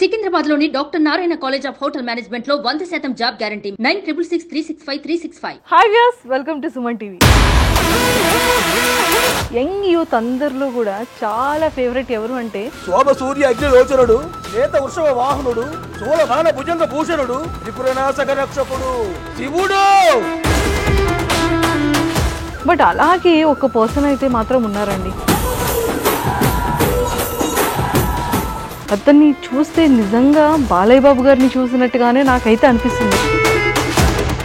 సికింద్రాబాద్లోని doctor Narayana college of hotel management లో 100% job guarantee 966365 hi viewers, welcome to Suman TV. Young youth అందరిలో కూడా చాలా favourite ఎవరు అంటే శోభ సూర్య అగ్ని లోచనుడు, శ్వేత వృషభ వాహనుడు, శూలమాన భుజంగ భూషణుడు, త్రిపురనాశక రక్షకుడు శివుడు. బట్ అలాగే ఒక పర్సన్ అయితే మాత్రం ఉన్నారండి. అతన్ని చూస్తే నిజంగా బాలయ్య బాబు గారిని చూసినట్టుగానే నాకైతే అనిపిస్తుంది.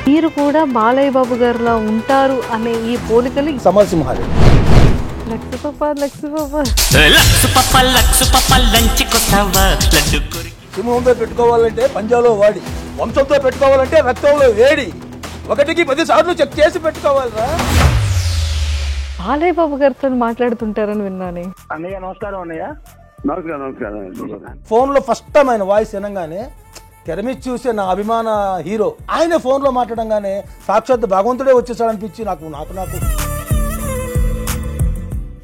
మీరు కూడా బాలయ్య బాబు గారిలా ఉంటారు అనే ఈ పోలికలు సమరసింహాలు. సింహంతో పెట్టుకోవాలంటే పంజాలో వాడి, వంశంతో పెట్టుకోవాలంటే రక్తంలో వేడి, 1కి 10 సార్లు చెక్ చేసి పెట్టుకోవాలరా. బాలయ్య బాబు గారితో మాట్లాడుతుంటారని విన్నానే. అన్నయ్య నమస్కారం. అన్నయ్య నమస్కారం. ఫోన్ లో ఫస్ట్ టైం ఆయన వాయిస్ వినంగానే తెర మీద చూసే నా అభిమాన హీరో ఆయన ఫోన్ లో మాట్లాడంగానే సాక్షాత్ భగవంతుడే వచ్చేసాడనిపించి నాకు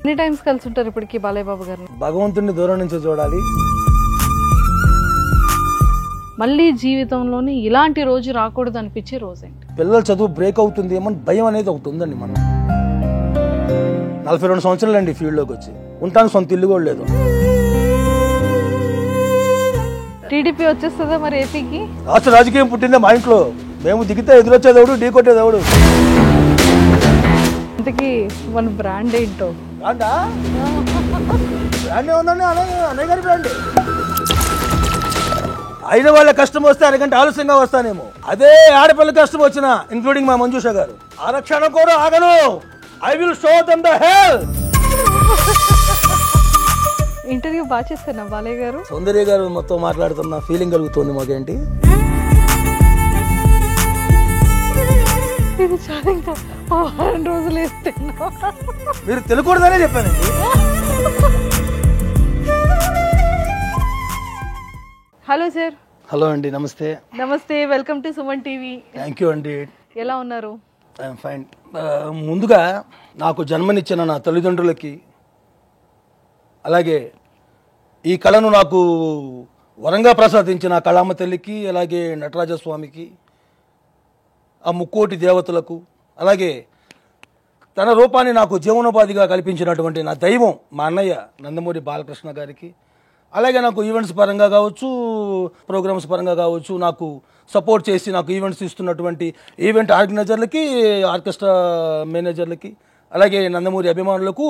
ఎన్ని టైమ్స్ కలిసి ఉంటారు ఇప్పటికి బాలయ్య బాబు గారిని? భగవంతుడిని దూరం నుంచి చూడాలి. మళ్ళీ జీవితంలోని ఇలాంటి రోజు రాకూడదు అనిపించే రోజు ఏంటి? పిల్లల చదువు బ్రేక్ అవుతుంది ఏమని భయం అనేది ఒకటి ఉందండి. మనం 42 సంవత్సరాలు అండి ఫీల్డ్లోకి వచ్చి, ఉంటాను సొంత ఇల్లు కూడా లేదు. టీడీపీ వచ్చేస్తుందా మరి ఏపీకి? రాష్ట్ర రాజకీయం పుట్టిందే మా ఇంట్లో. మేము దిగితే ఎదురొచ్చేదేవుడు, ఢీ కొట్టేదేవుడు. ఇంతకీ మన బ్రాండ్ ఏంటో? బ్రాండ్ ఏమన్నా అన్నయ్య గారి బ్రాండ్. అయిన వాళ్ళ కష్టం వస్తే అరగంట ఆలస్యంగా వస్తానేమో, అదే ఆడపిల్ల కష్టం వచ్చిన ఇంక్లూడింగ్ మా మంజుష గారు ఆరక్షణ కూడా ఆగను. I will show them the hell. Interview బాగా చేస్తారా బాలయ్య గారు? సౌందర్య గారు మొత్తం మాట్లాడుతున్న ఫీలింగ్ కలుగుతుంది మాకేంటి. ఇది చాలా ఇంకా 2 రోజులు వేస్తున్నా. మీరు తెలియకూడదనే చెప్పానండి. Hello sir. హలో అండి, నమస్తే. నమస్తే, welcome to Suman TV. Thank you అండి. ఎలా ఉన్నారు? I'm fine. ముందుగా నాకు జన్మనిచ్చిన నా తల్లిదండ్రులకి, అలాగే ఈ కళను నాకు వరంగా ప్రసాదించిన కళామ తల్లికి, అలాగే నటరాజస్వామికి, ఆ ముక్కోటి దేవతలకు, అలాగే తన రూపాన్ని నాకు జీవనోపాధిగా కల్పించినటువంటి నా దైవం మా అన్నయ్య నందమూరి బాలకృష్ణ గారికి, అలాగే నాకు ఈవెంట్స్ పరంగా కావచ్చు, ప్రోగ్రామ్స్ పరంగా కావచ్చు నాకు సపోర్ట్ చేసి నాకు ఈవెంట్స్ ఇస్తున్నటువంటి ఈవెంట్ ఆర్గనైజర్లకి, ఆర్కెస్ట్రా మేనేజర్లకి, అలాగే నందమూరి అభిమానులకు,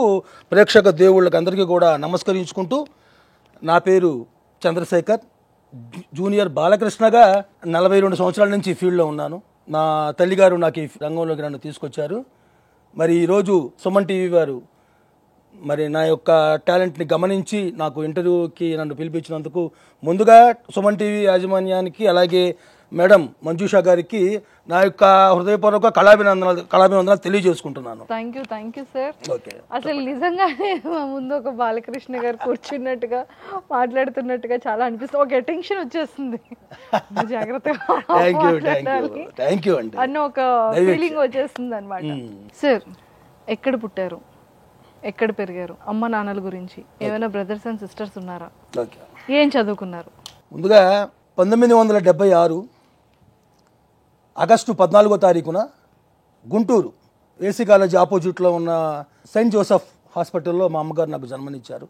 ప్రేక్షక దేవుళ్ళకి అందరికీ కూడా నమస్కరించుకుంటూ, నా పేరు చంద్రశేఖర్. జూనియర్ బాలకృష్ణగా 42 సంవత్సరాల నుంచి ఫీల్డ్లో ఉన్నాను. నా తల్లిగారు నాకు ఈ రంగంలోకి నన్ను తీసుకొచ్చారు. మరి ఈరోజు సుమన్ టీవీ వారు మరి నా యొక్క టాలెంట్ని గమనించి నాకు ఇంటర్వ్యూకి నన్ను పిలిపించినందుకు ముందుగా సుమన్ టీవీ యాజమాన్యానికి, అలాగే మేడం మంజుషా గారికి నా యొక్క హృదయపూర్వక కళాభివందనాలు తెలియజేసుకుంటున్నాను. Thank you sir. ఓకే. అసలు నిజంగానే మా ముందు ఒక బాలకృష్ణ గారు కూర్చున్నట్టుగా మాట్లాడుతున్నట్టుగా చాలా అనిపిస్తుంది. ఒక టెన్షన్ వచ్చేస్తుంది. జాగ్రత్తగా థ్యాంక్ యూ అండి అన్న ఒక ఫీలింగ్ వచ్చేస్తుంది అనమాట. సార్, ఎక్కడ పుట్టారు, ఎక్కడ పెరిగారు, అమ్మ నాన్నల గురించి ఏమైనా బ్రదర్స్ అండ్ సిస్టర్స్ ఉన్నారా, ఏం చదువుకున్నారు? ముందుగా 1976 ఆగస్టు 14వ తారీఖున గుంటూరు ఏసీ కాలేజ్ ఆపోజిట్లో ఉన్న సెయింట్ జోసెఫ్ హాస్పిటల్లో మా అమ్మగారు నాకు జన్మనిచ్చారు.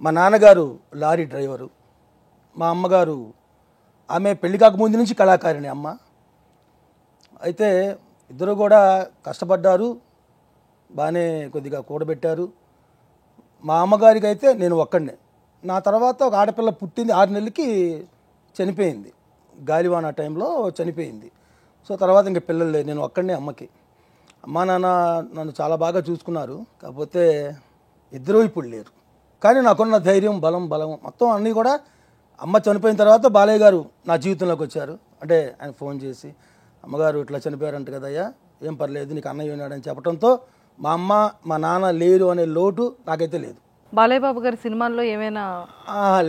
మా నాన్నగారు లారీ డ్రైవరు, మా అమ్మగారు ఆమె పెళ్లి కాకముందు నుంచి కళాకారిణి అమ్మ. అయితే ఇద్దరు కూడా కష్టపడ్డారు, బాగానే కొద్దిగా కూడబెట్టారు. మా అమ్మగారికి అయితే నేను ఒక్కడినే. నా తర్వాత ఒక ఆడపిల్ల పుట్టింది, 6 నెలలకి చనిపోయింది, గాలివాన టైంలో చనిపోయింది. సో తర్వాత ఇంక పిల్లలు లేదు, నేను ఒక్కడినే అమ్మకి. అమ్మా నాన్న నన్ను చాలా బాగా చూసుకున్నారు, కాకపోతే ఇద్దరూ ఇప్పుడు లేరు. కానీ నాకున్న ధైర్యం, బలం మొత్తం అన్నీ కూడా అమ్మ చనిపోయిన తర్వాత బాలయ్య గారు నా జీవితంలోకి వచ్చారు. అంటే ఆయన ఫోన్ చేసి, అమ్మగారు ఇట్లా చనిపోయారంట కదయ్యా, ఏం పర్లేదు నీకు అన్నయ్య ఉన్నాడని చెప్పడంతో మా అమ్మ మా నాన్న లేరు అనే లోటు నాకైతే లేదు. బాలయ్య బాబు గారి సినిమాల్లో ఏమైనా?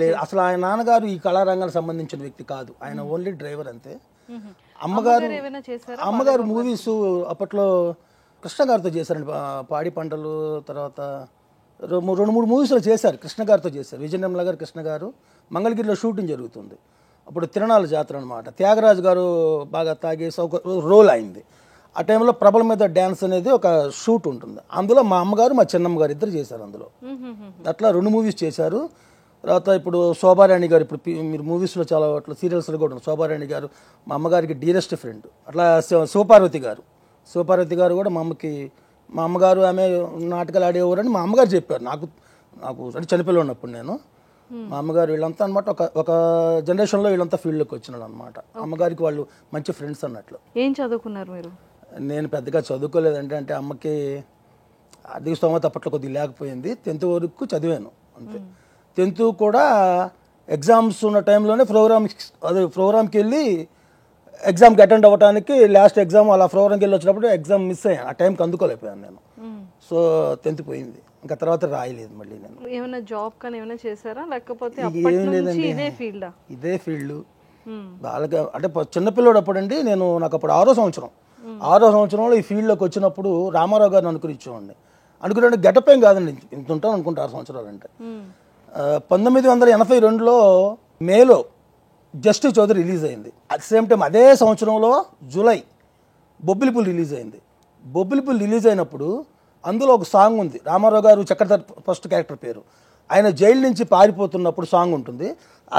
లేదు, అసలు ఆయన నాన్నగారు ఈ కళారంగానికి సంబంధించిన వ్యక్తి కాదు, ఆయన ఓన్లీ డ్రైవర్ అంతే. అమ్మగారు మూవీస్ అప్పట్లో కృష్ణ గారితో చేశారండి, పాడి పంటలు, తర్వాత రెండు మూడు మూవీస్లో చేశారు, కృష్ణ గారితో చేశారు. విజయనిర్మల గారు, కృష్ణ గారు. మంగళగిరిలో షూటింగ్ జరుగుతుంది, అప్పుడు తిరణాల జాతర అనమాట. త్యాగరాజు గారు బాగా తాగేసి ఒక రోల్ అయింది. ఆ టైంలో ప్రభల మీద డ్యాన్స్ అనేది ఒక షూట్ ఉంటుంది, అందులో మా అమ్మగారు మా చిన్నమ్మ గారు ఇద్దరు చేశారు అందులో. అట్లా 2 మూవీస్ చేశారు. తర్వాత ఇప్పుడు శోభారాణి గారు, ఇప్పుడు మీరు మూవీస్లో చాలా అట్లా సీరియల్స్లో కూడా ఉంది. శోభారాణి గారు మా అమ్మగారికి డీరెస్ట్ ఫ్రెండ్. అట్లా శివపార్వతి గారు కూడా మా అమ్మగారు ఆమె నాటకాలు ఆడేవారని మా అమ్మగారు చెప్పారు నాకు అంటే చనిపోయి ఉన్నప్పుడు నేను. మా అమ్మగారు వీళ్ళంతా అనమాట ఒక జనరేషన్లో వీళ్ళంతా ఫీల్డ్లోకి వచ్చినాడు అనమాట. అమ్మగారికి వాళ్ళు మంచి ఫ్రెండ్స్ అన్నట్లు. ఏం చదువుకున్నారు మీరు? నేను పెద్దగా చదువుకోలేదంటే, అంటే అమ్మకి ఆర్థిక స్తోమత అప్పట్లో కొద్దిగా లేకపోయింది. 10th వరకు చదివాను అంతే. 10th కూడా ఎగ్జామ్స్ ఉన్న టైంలోనే ప్రోగ్రామ్కి వెళ్ళి ఎగ్జామ్కి అటెండ్ అవ్వడానికి లాస్ట్ ఎగ్జామ్ అలా ప్రోగ్రామ్కి వెళ్ళి వచ్చినప్పుడు ఎగ్జామ్ మిస్ అయ్యాను. ఆ టైంకి అందుకోలేకపోయాను నేను. సో 10th పోయింది, ఇంకా తర్వాత రాయలేదు మళ్ళీ నేను. ఏమైనా జాబ్ కానీ ఏమైనా చేశారా, లేకపోతే ఏం లేదండి, ఇదే ఫీల్డ్. బాగా అంటే చిన్నపిల్లడు అప్పుడండి నాకు అప్పుడు 6వ సంవత్సరంలో ఈ ఫీల్డ్లోకి వచ్చినప్పుడు రామారావు గారిని అనుకునిచ్చేవాడిని. అనుకునే గెటప్ ఏం కాదండి, ఇంత ఉంటాను అనుకుంటా 6 సంవత్సరాలు అంటే. 1982లో మేలో జస్టిస్ చౌదరి రిలీజ్ అయింది. అట్ సేమ్ టైం అదే సంవత్సరంలో జూలై బొబ్బిలిపుల్ రిలీజ్ అయింది. బొబ్బిలిపుల్ రిలీజ్ అయినప్పుడు అందులో ఒక సాంగ్ ఉంది, రామారావు గారు చక్రధర్ ఫస్ట్ క్యారెక్టర్ పేరు. ఆయన జైలు నుంచి పారిపోతున్నప్పుడు సాంగ్ ఉంటుంది.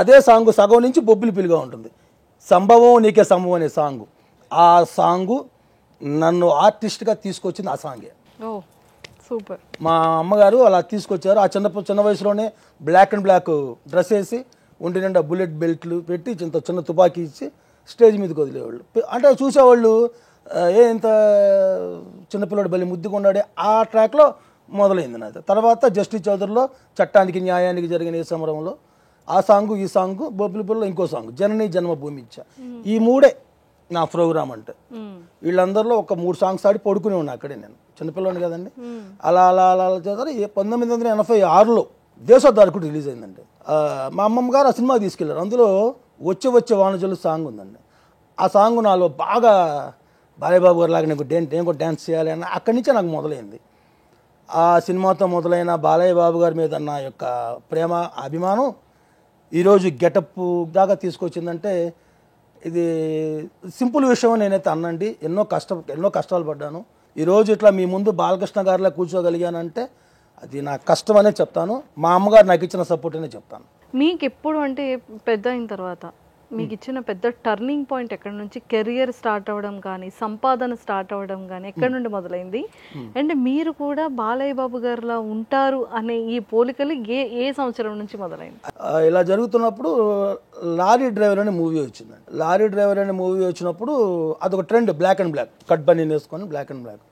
అదే సాంగ్ సగం నుంచి బొబ్బిలిపుల్గా ఉంటుంది. సంభవం నీకే సంభవం అనే సాంగ్. ఆ సాంగు నన్ను ఆర్టిస్ట్గా తీసుకొచ్చింది ఆ సాంగే. సూపర్. మా అమ్మగారు అలా తీసుకొచ్చారు. ఆ చిన్న వయసులోనే బ్లాక్ అండ్ బ్లాక్ డ్రెస్ వేసి ఒంటి నిండా బుల్లెట్ బెల్ట్లు పెట్టి చిన్న తుపాకీ ఇచ్చి స్టేజ్ మీదకి వదిలేవాళ్ళు. అంటే చూసేవాళ్ళు ఇంత చిన్నపిల్లడు బలి ముద్దుకున్నాడే. ఆ ట్రాక్లో మొదలైంది నాది. తర్వాత జస్టిస్ చౌదరిలో చట్టానికి న్యాయానికి జరిగిన ఈ సమరంలో ఆ సాంగు, ఈ సాంగు, బొబ్బిలిపుల్లో ఇంకో సాంగ్ జననీ జన్మభూమి ఇచ్చా. ఈ 3 నా ప్రోగ్రామ్ అంటే. వీళ్ళందరిలో ఒక 3 సాంగ్స్ ఆడి పడుకునే ఉన్నా అక్కడే, నేను చిన్నపిల్లని కదండి. అలా అలా అలా చేస్తారు. 1986లో దేశోద్ధారకుడు రిలీజ్ అయిందండి. మా అమ్మమ్మ గారు ఆ సినిమా తీసుకెళ్లారు. అందులో వచ్చే వాణిజ్యులు సాంగ్ ఉందండి. ఆ సాంగ్ నాలో బాగా బాలయ్యబాబు గారు లాగా నేను కూడా డ్యాన్స్ చేయాలి అన్న అక్కడి నుంచే నాకు మొదలైంది. ఆ సినిమాతో మొదలైన బాలయ్య బాబు గారి మీద నా యొక్క ప్రేమ, అభిమానం ఈరోజు గెటప్ దాకా తీసుకొచ్చిందంటే ఇది సింపుల్ విషయం నేనైతే అన్నండి. ఎన్నో కష్టాలు పడ్డాను. ఈరోజు ఇట్లా మీ ముందు బాలకృష్ణ గారిలా కూర్చోగలిగానంటే అది నా కష్టం అనే చెప్తాను. మా అమ్మగారు నాకు ఇచ్చిన సపోర్ట్ అనే చెప్తాను. మీకు ఎప్పుడు అంటే పెద్ద అయిన తర్వాత మీకు ఇచ్చిన పెద్ద టర్నింగ్ పాయింట్ ఎక్కడి నుంచి? కెరియర్ స్టార్ట్ అవ్వడం కానీ, సంపాదన స్టార్ట్ అవ్వడం కానీ ఎక్కడి నుండి మొదలైంది? అండ్ మీరు కూడా బాలయ్య బాబు గారిలా ఉంటారు అనే ఈ పోలికలు ఏ సంవత్సరం నుంచి మొదలైంది? ఇలా జరుగుతున్నప్పుడు లారీ డ్రైవర్ అనే మూవీ వచ్చిందండి. లారీ డ్రైవర్ అనే మూవీ వచ్చినప్పుడు అదొక trend, black and black cut బన్నీ వేసుకొని బ్లాక్ అండ్ బ్లాక్.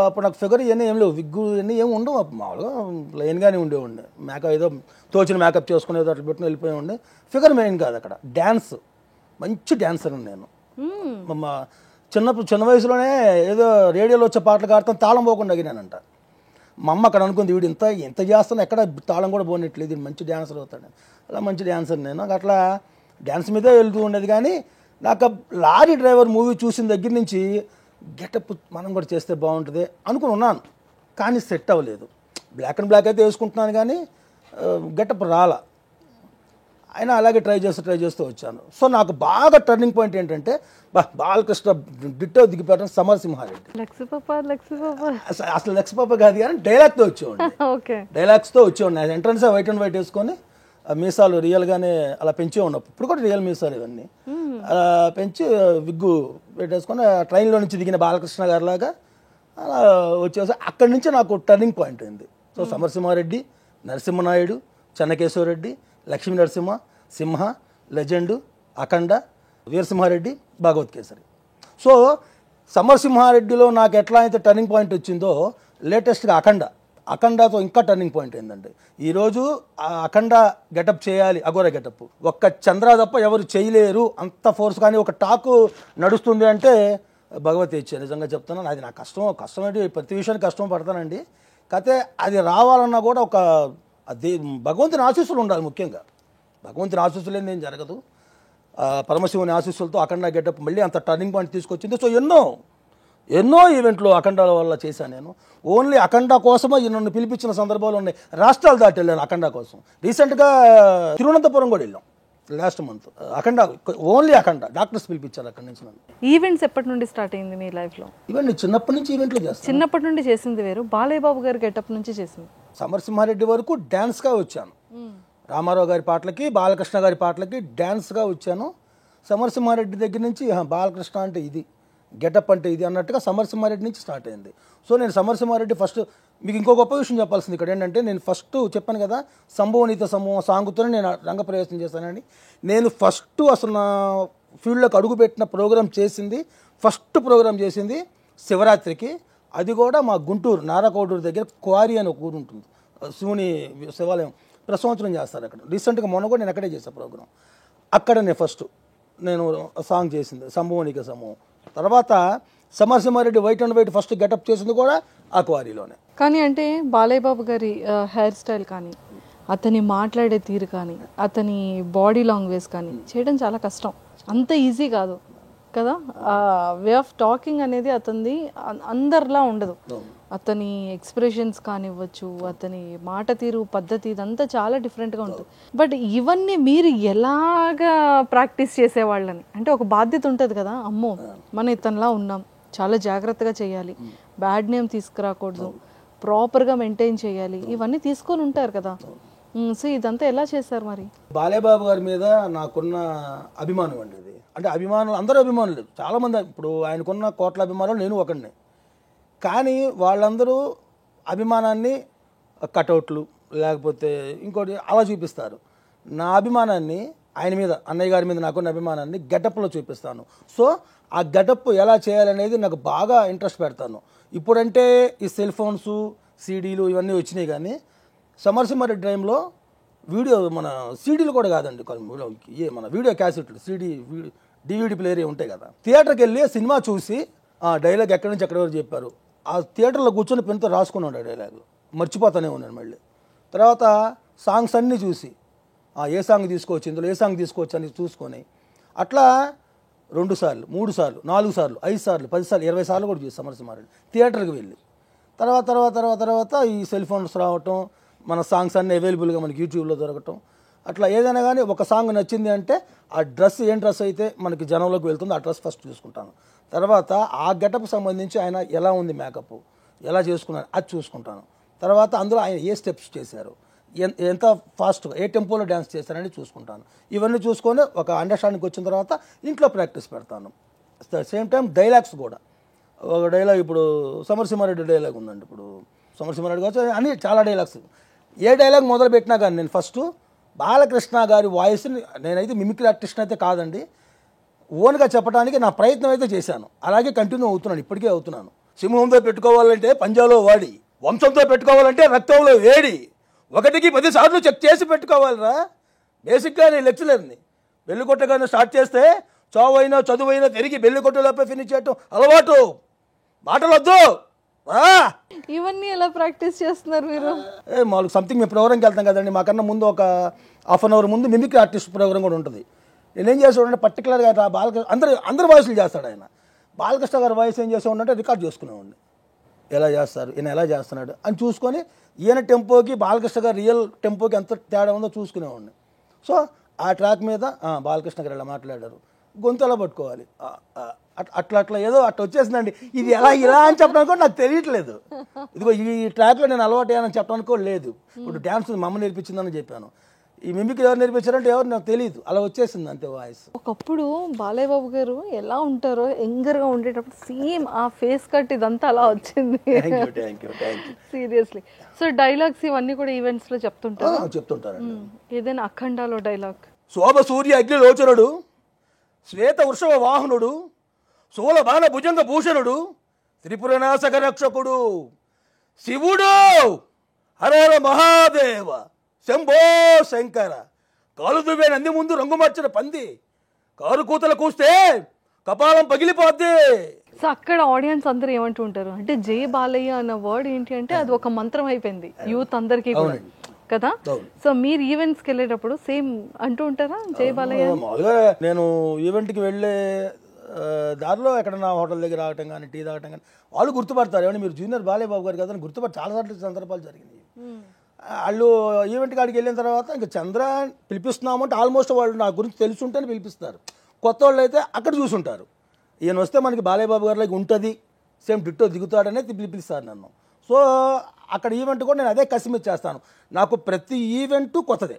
అప్పుడు నాకు ఫిగర్ ఇవన్నీ ఏం లేవు, విగ్గు ఇవన్నీ ఏమి ఉండవు. మామూలుగా ప్లెయిన్గానే ఉండేవండి. మేకప్ ఏదో తోచిన మేకప్ చేసుకునేది అట్లా పెట్టుకుని వెళ్ళిపోయి ఉండే. ఫిగర్ మెయిన్ కాదు అక్కడ, డ్యాన్స్. మంచి డ్యాన్సర్ నేను. చిన్న వయసులోనే ఏదో రేడియోలో వచ్చే పాటలు కాడతాను తాళం పోకుండా అడిగినానంట. మా అమ్మ అక్కడ అనుకుంది, వీడు ఇంత చేస్తాను ఎక్కడ తాళం కూడా పోనట్లేదు, ఇది మంచి డ్యాన్సర్ అవుతాడు. అలా మంచి డ్యాన్సర్ నేను. అట్లా డ్యాన్స్ మీదే వెళ్తూ ఉండేది. కానీ నాకు లారీ డ్రైవర్ మూవీ చూసిన దగ్గర నుంచి గెటప్ మనం కూడా చేస్తే బాగుంటుంది అనుకుని ఉన్నాను. కానీ సెట్ అవ్వలేదు. బ్లాక్ అండ్ బ్లాక్ అయితే వేసుకుంటున్నాను కానీ గెటప్ రాలా. అయినా అలాగే ట్రై చేస్తూ వచ్చాను. సో నాకు బాగా టర్నింగ్ పాయింట్ ఏంటంటే బాలకృష్ణ డిట్టో దిగిపోవడం సమరసింహారెడ్డి. అసలు లక్స్ పాప కాదు కానీ డైలాగ్తో వచ్చేవాడిని. డైలాగ్స్తో వచ్చేవాడిని. ఎంట్రన్స్ వైట్ అండ్ వైట్ వేసుకొని మీసాలు రియల్గానే అలా పెంచే ఉన్నప్పుడు. ఇప్పుడు కూడా రియల్ మీసాలు ఇవన్నీ అలా పెంచి విగ్గు పెట్టేసుకొని ట్రైన్లో నుంచి దిగిన బాలకృష్ణ గారి లాగా అలా వచ్చేసి అక్కడి నుంచి నాకు టర్నింగ్ పాయింట్ అయింది. సో సమరసింహారెడ్డి, నరసింహనాయుడు, చెన్నకేశ్వరరెడ్డి, లక్ష్మీ నరసింహ, సింహ, లెజెండు, అఖండ, వీరసింహారెడ్డి, భాగవత్ కేసరి. సో సమరసింహారెడ్డిలో నాకు ఎట్లా అయితే టర్నింగ్ పాయింట్ వచ్చిందో లేటెస్ట్గా అఖండతో ఇంకా టర్నింగ్ పాయింట్ ఏంటంటే ఈరోజు ఆ అఖండ గెటప్ చేయాలి, అఘోర గెటప్ ఒక్క చంద్ర తప్ప ఎవరు చేయలేరు అంత ఫోర్స్. కానీ ఒక టాకు నడుస్తుంది అంటే భగవత్ ఇచ్చే. నిజంగా చెప్తున్నాను, అది నా కష్టం ఏంటి, ప్రతి విషయానికి కష్టం పడతానండి. కాకపోతే అది రావాలన్నా కూడా ఒక అది భగవంతుని ఆశీస్సులు ఉండాలి. ముఖ్యంగా భగవంతుని ఆశీస్సులు ఏం జరగదు. పరమశివుని ఆశీస్సులతో అఖండ గెటప్ మళ్ళీ అంత టర్నింగ్ పాయింట్ తీసుకొచ్చింది. సో ఎన్నో ఎన్నో ఈవెంట్లు అఖండాల వల్ల చేశాను నేను. ఓన్లీ అఖండ కోసమే నన్ను పిలిపించిన సందర్భాలు ఉన్నాయి. రాష్ట్రాలు దాటి వెళ్ళాను అఖండ కోసం. రీసెంట్గా తిరువనంతపురం కూడా వెళ్ళాం లాస్ట్ మంత్. అఖండ ఓన్లీ అఖండ డాక్టర్స్ పిలిపించారు అక్కడి నుంచి నన్ను. ఈవెంట్స్ ఎప్పటి నుండి స్టార్ట్ అయింది మీ లైఫ్లో? ఈవెంట్ చిన్నప్పటి నుంచి ఈవెంట్లు చేస్తాను. చిన్నప్పటి నుండి చేసింది వేరు, బాలయ్య బాబు గారి గెటప్ నుంచి చేసింది. సమరసింహారెడ్డి వరకు డ్యాన్స్గా వచ్చాను. రామారావు గారి పాటలకి, బాలకృష్ణ గారి పాటలకి డ్యాన్స్గా వచ్చాను. సమరసింహారెడ్డి దగ్గర నుంచి బాలకృష్ణ అంటే ఇది, గెటప్ అంటే ఇది అన్నట్టుగా సమరసింహారెడ్డి నుంచి స్టార్ట్ అయింది. సో నేను సమరసింహారెడ్డి ఫస్ట్. మీకు ఇంకో గొప్ప విషయం చెప్పాల్సింది ఇక్కడ ఏంటంటే, నేను ఫస్ట్ చెప్పాను కదా సంభవనీత సమూహం సాంగుతోనే నేను రంగప్రవేశం చేశానని. నేను ఫస్ట్ అసలు నా ఫీల్డ్లోకి అడుగుపెట్టిన ప్రోగ్రాం చేసింది, ఫస్ట్ ప్రోగ్రాం చేసింది శివరాత్రికి. అది కూడా మా గుంటూరు నారాకోడూరు దగ్గర క్వారీ అని ఒక ఊరు ఉంటుంది, శివుని శివాలయం ప్రతి సంవత్సరం చేస్తారు అక్కడ. రీసెంట్గా మొన్న కూడా నేను అక్కడే చేశాను ప్రోగ్రాం. అక్కడ నేను సాంగ్ చేసింది సంభవనీక సమూహం. తర్వాత Samarasimha Reddy white and white first getup చేసింది కూడా ఆ క్వారీలోనే. కానీ అంటే బాలయ్య బాబు గారి హెయిర్ స్టైల్ కానీ, అతని మాట్లాడే తీరు కానీ, అతని బాడీ లాంగ్వేజ్ కానీ చేయడం చాలా కష్టం, అంత ఈజీ కాదు కదా. వే ఆఫ్ టాకింగ్ అనేది అతనిది అందరిలా ఉండదు. అతని ఎక్స్ప్రెషన్స్ కానివ్వచ్చు, అతని మాట తీరు పద్ధతి ఇదంతా చాలా డిఫరెంట్గా ఉంటుంది. బట్ ఇవన్నీ మీరు ఎలాగా ప్రాక్టీస్ చేసేవాళ్ళని? అంటే ఒక బాధ్యత ఉంటుంది కదా, అమ్మో మనం ఇతనిలా ఉన్నాం, చాలా జాగ్రత్తగా చేయాలి, బ్యాడ్ నేమ్ తీసుకురాకూడదు, ప్రాపర్గా మెయింటైన్ చేయాలి, ఇవన్నీ తీసుకొని ఉంటారు కదా. సో ఇదంతా ఎలా చేశారు మరి? బాలయ్య బాబు గారి మీద నాకున్న అభిమానం అండి అది. అంటే అభిమానులు అందరూ అభిమానులు, చాలామంది. ఇప్పుడు ఆయనకున్న కోట్ల అభిమానులు నేను ఒకడిని. కానీ వాళ్ళందరూ అభిమానాన్ని కటౌట్లు లేకపోతే ఇంకోటి అలా చూపిస్తారు. నా అభిమానాన్ని ఆయన మీద, అన్నయ్య గారి మీద నాకున్న అభిమానాన్ని గెటప్లో చూపిస్తాను. సో ఆ గెటప్ ఎలా చేయాలనేది నాకు బాగా ఇంట్రెస్ట్ పెడతాను. ఇప్పుడంటే ఈ సెల్ ఫోన్స్, సీడీలు ఇవన్నీ వచ్చినాయి. కానీ సమరసింహారెడ్డి టైంలో వీడియో, మన సీడీలు కూడా కాదండి, మన వీడియో క్యాసెట్లు, డివిడి ప్లేయర్ ఉంటాయి కదా. థియేటర్కి వెళ్ళి సినిమా చూసి ఆ డైలాగ్ ఎక్కడి నుంచి ఎక్కడి వరకు చెప్పారు, ఆ థియేటర్లో కూర్చొని పెన్తో రాసుకున్నాడు ఆ డైలాగ్, మర్చిపోతానే ఉన్నాను మళ్ళీ. తర్వాత సాంగ్స్ అన్నీ చూసి ఏ సాంగ్ తీసుకోవచ్చు, ఇందులో ఏ సాంగ్ తీసుకోవచ్చు అని చూసుకొని అట్లా 2 సార్లు 3 సార్లు 4 సార్లు 5 సార్లు 10 సార్లు 20 సార్లు కూడా చూసి సమరసింహారెడ్డి థియేటర్కి వెళ్ళి. తర్వాత ఈ సెల్ ఫోన్స్ రావటం, మన సాంగ్స్ అన్నీ అవైలబుల్గా మనకి యూట్యూబ్లో దొరకటం. అట్లా ఏదైనా కానీ ఒక సాంగ్ నచ్చింది అంటే ఆ డ్రెస్ ఏం డ్రెస్ అయితే మనకి జనంలోకి వెళ్తుందో ఆ డ్రెస్ ఫస్ట్ చూసుకుంటాను. తర్వాత ఆ గెటప్ సంబంధించి ఆయన ఎలా ఉంది, మేకప్ ఎలా చేసుకున్నారు అది చూసుకుంటాను. తర్వాత అందులో ఆయన ఏ స్టెప్స్ చేశారు, ఎంత ఫాస్ట్గా ఏ టెంపోలో డ్యాన్స్ చేశారని చూసుకుంటాను. ఇవన్నీ చూసుకొని ఒక అండర్స్టాండింగ్కి వచ్చిన తర్వాత ఇంట్లో ప్రాక్టీస్ పెడతాను. సేమ్ టైం డైలాగ్స్ కూడా. ఒక డైలాగ్ ఇప్పుడు సమరసింహారెడ్డి డైలాగ్ ఉందండి, ఇప్పుడు సమరసింహారెడ్డి కావచ్చు అన్ని చాలా డైలాగ్స్. ఏ డైలాగ్ మొదలు పెట్టినా కానీ నేను ఫస్ట్ బాలకృష్ణ గారి వాయిస్ని, నేనైతే మిమిక్రీ ఆర్టిస్ట్ అయితే కాదండి, ఓన్గా చెప్పడానికి నా ప్రయత్నం అయితే చేశాను. అలాగే కంటిన్యూ అవుతున్నాను, ఇప్పటికే అవుతున్నాను. సింహంతో పెట్టుకోవాలంటే పంజాలో వాడి, వంశంతో పెట్టుకోవాలంటే రక్తంలో వేడి, 1కి 10 సార్లు చెక్ చేసి పెట్టుకోవాలిరా. బేసిక్గా నేను లెక్చరర్ని. బెల్లి కొట్టగానే స్టార్ట్ చేస్తే చావైనా చదువైనా తిరిగి బెల్లి కొట్టలోపే ఫినిష్ చేయటం అలవాటు, మాటలు వద్దు. ఇవన్నీ ఎలా ప్రాక్టీస్ చేస్తున్నారు మీరు? మాకు సంథింగ్ మేము ప్రోగ్రామ్కి వెళ్తాం కదండి, మాకన్నా ముందు ఒక హాఫ్ అన్ అవర్ ముందు మిమిక్రీ ఆర్టిస్ట్ ప్రోగ్రామ్ కూడా ఉంటుంది. నేనేం చేసాడంటే పర్టికులర్గా బాలకృష్ణ అందరి వాయిస్లు చేస్తాడు ఆయన. బాలకృష్ణ గారి వాయిస్ ఏం చేసామంటే రికార్డ్ చేసుకునేవాడిని, ఎలా చేస్తారు ఈయన ఎలా చేస్తున్నాడు అని చూసుకొని ఈయన టెంపోకి బాలకృష్ణ గారి రియల్ టెంపోకి ఎంత తేడా ఉందో చూసుకునేవాడిని. సో ఆ ట్రాక్ మీద బాలకృష్ణ గారు ఎలా మాట్లాడారు, గొంతు ఎలా పట్టుకోవాలి, అట్లా ఏదో అట్లా వచ్చేసిందండి. ఇది ఎలా ఇలా అని చెప్పడానికి కూడా నాకు తెలియట్లేదు. ఇదిగో ఈ ట్రాక్లో నేను అలవాటు అయ్యానని చెప్పడానికి కూడా లేదు. ఇప్పుడు డ్యాన్స్ మా అమ్మ నేర్పించిందని చెప్పాను, ఈ మిమిక్రీ ఎవరు నేర్పించారంటే ఎవరు నాకు తెలియదు, అలా వచ్చేసింది అంతే వాయిస్. ఒకప్పుడు బాలయ్య బాబు గారు ఎలా ఉంటారో యంగర్గా ఉండేటప్పుడు సేమ్ ఆ ఫేస్ కట్ ఇదంతా అలా వచ్చింది. సీరియస్లీ. సో డైలాగ్స్ ఇవన్నీ కూడా ఈవెంట్స్లో చెప్తుంటారు. ఏదైనా అఖండాలో డైలాగ్? శోభ సూర్య అగ్నిలోచనుడు, శ్వేత వృషభ వాహనుడు, శూల బాణ భుజంగ భూషణుడు, త్రిపురనాశక రక్షకుడు, శివుడు, హర మహాదేవ, శంభో శంకర, కాలు దువ్వే నంది ముందు రంగు మార్చిన పంది, కారు కూతలు కూస్తే కపాలం పగిలిపోద్ది. సో అక్కడ ఆడియన్స్ అందరూ ఏమంటూ ఉంటారు అంటే జై బాలయ్య అన్న వర్డ్ ఏంటి అంటే అది ఒక మంత్రం అయిపోయింది యూత్ అందరికీ కూడా కదా. సో మీరు ఈవెంట్స్కి వెళ్ళేటప్పుడు సేమ్ అంటూ ఉంటారా జై బాలయ్య? మామూలుగా నేను ఈవెంట్కి వెళ్ళే దారిలో ఎక్కడన్నా హోటల్ దగ్గర ఆగటం కానీ టీ తాగటం కానీ వాళ్ళు గుర్తుపడతారు. ఏమంటే మీరు జూనియర్ బాలయ్య బాబు గారు కదా అని గుర్తుపడి చాలాసార్లు సందర్భాలు జరిగినాయి. వాళ్ళు ఈవెంట్ కాడికి వెళ్ళిన తర్వాత ఇంకా చంద్ర పిలిపిస్తున్నాము అంటే ఆల్మోస్ట్ వాళ్ళు నా గురించి తెలుసుంటేనే పిలిపిస్తారు. కొత్త వాళ్ళు అయితే అక్కడ చూసుంటారు. ఈయన వస్తే మనకి బాలయ్య బాబు గారిలాగా ఉంటుంది, సేమ్ డిట్టో దిగుతాడనే పిలిపిస్తారు నన్ను. సో అక్కడ ఈవెంట్ కూడా నేను అదే కసిమిస్ చేస్తాను. నాకు ప్రతి ఈవెంట్ కొత్తదే.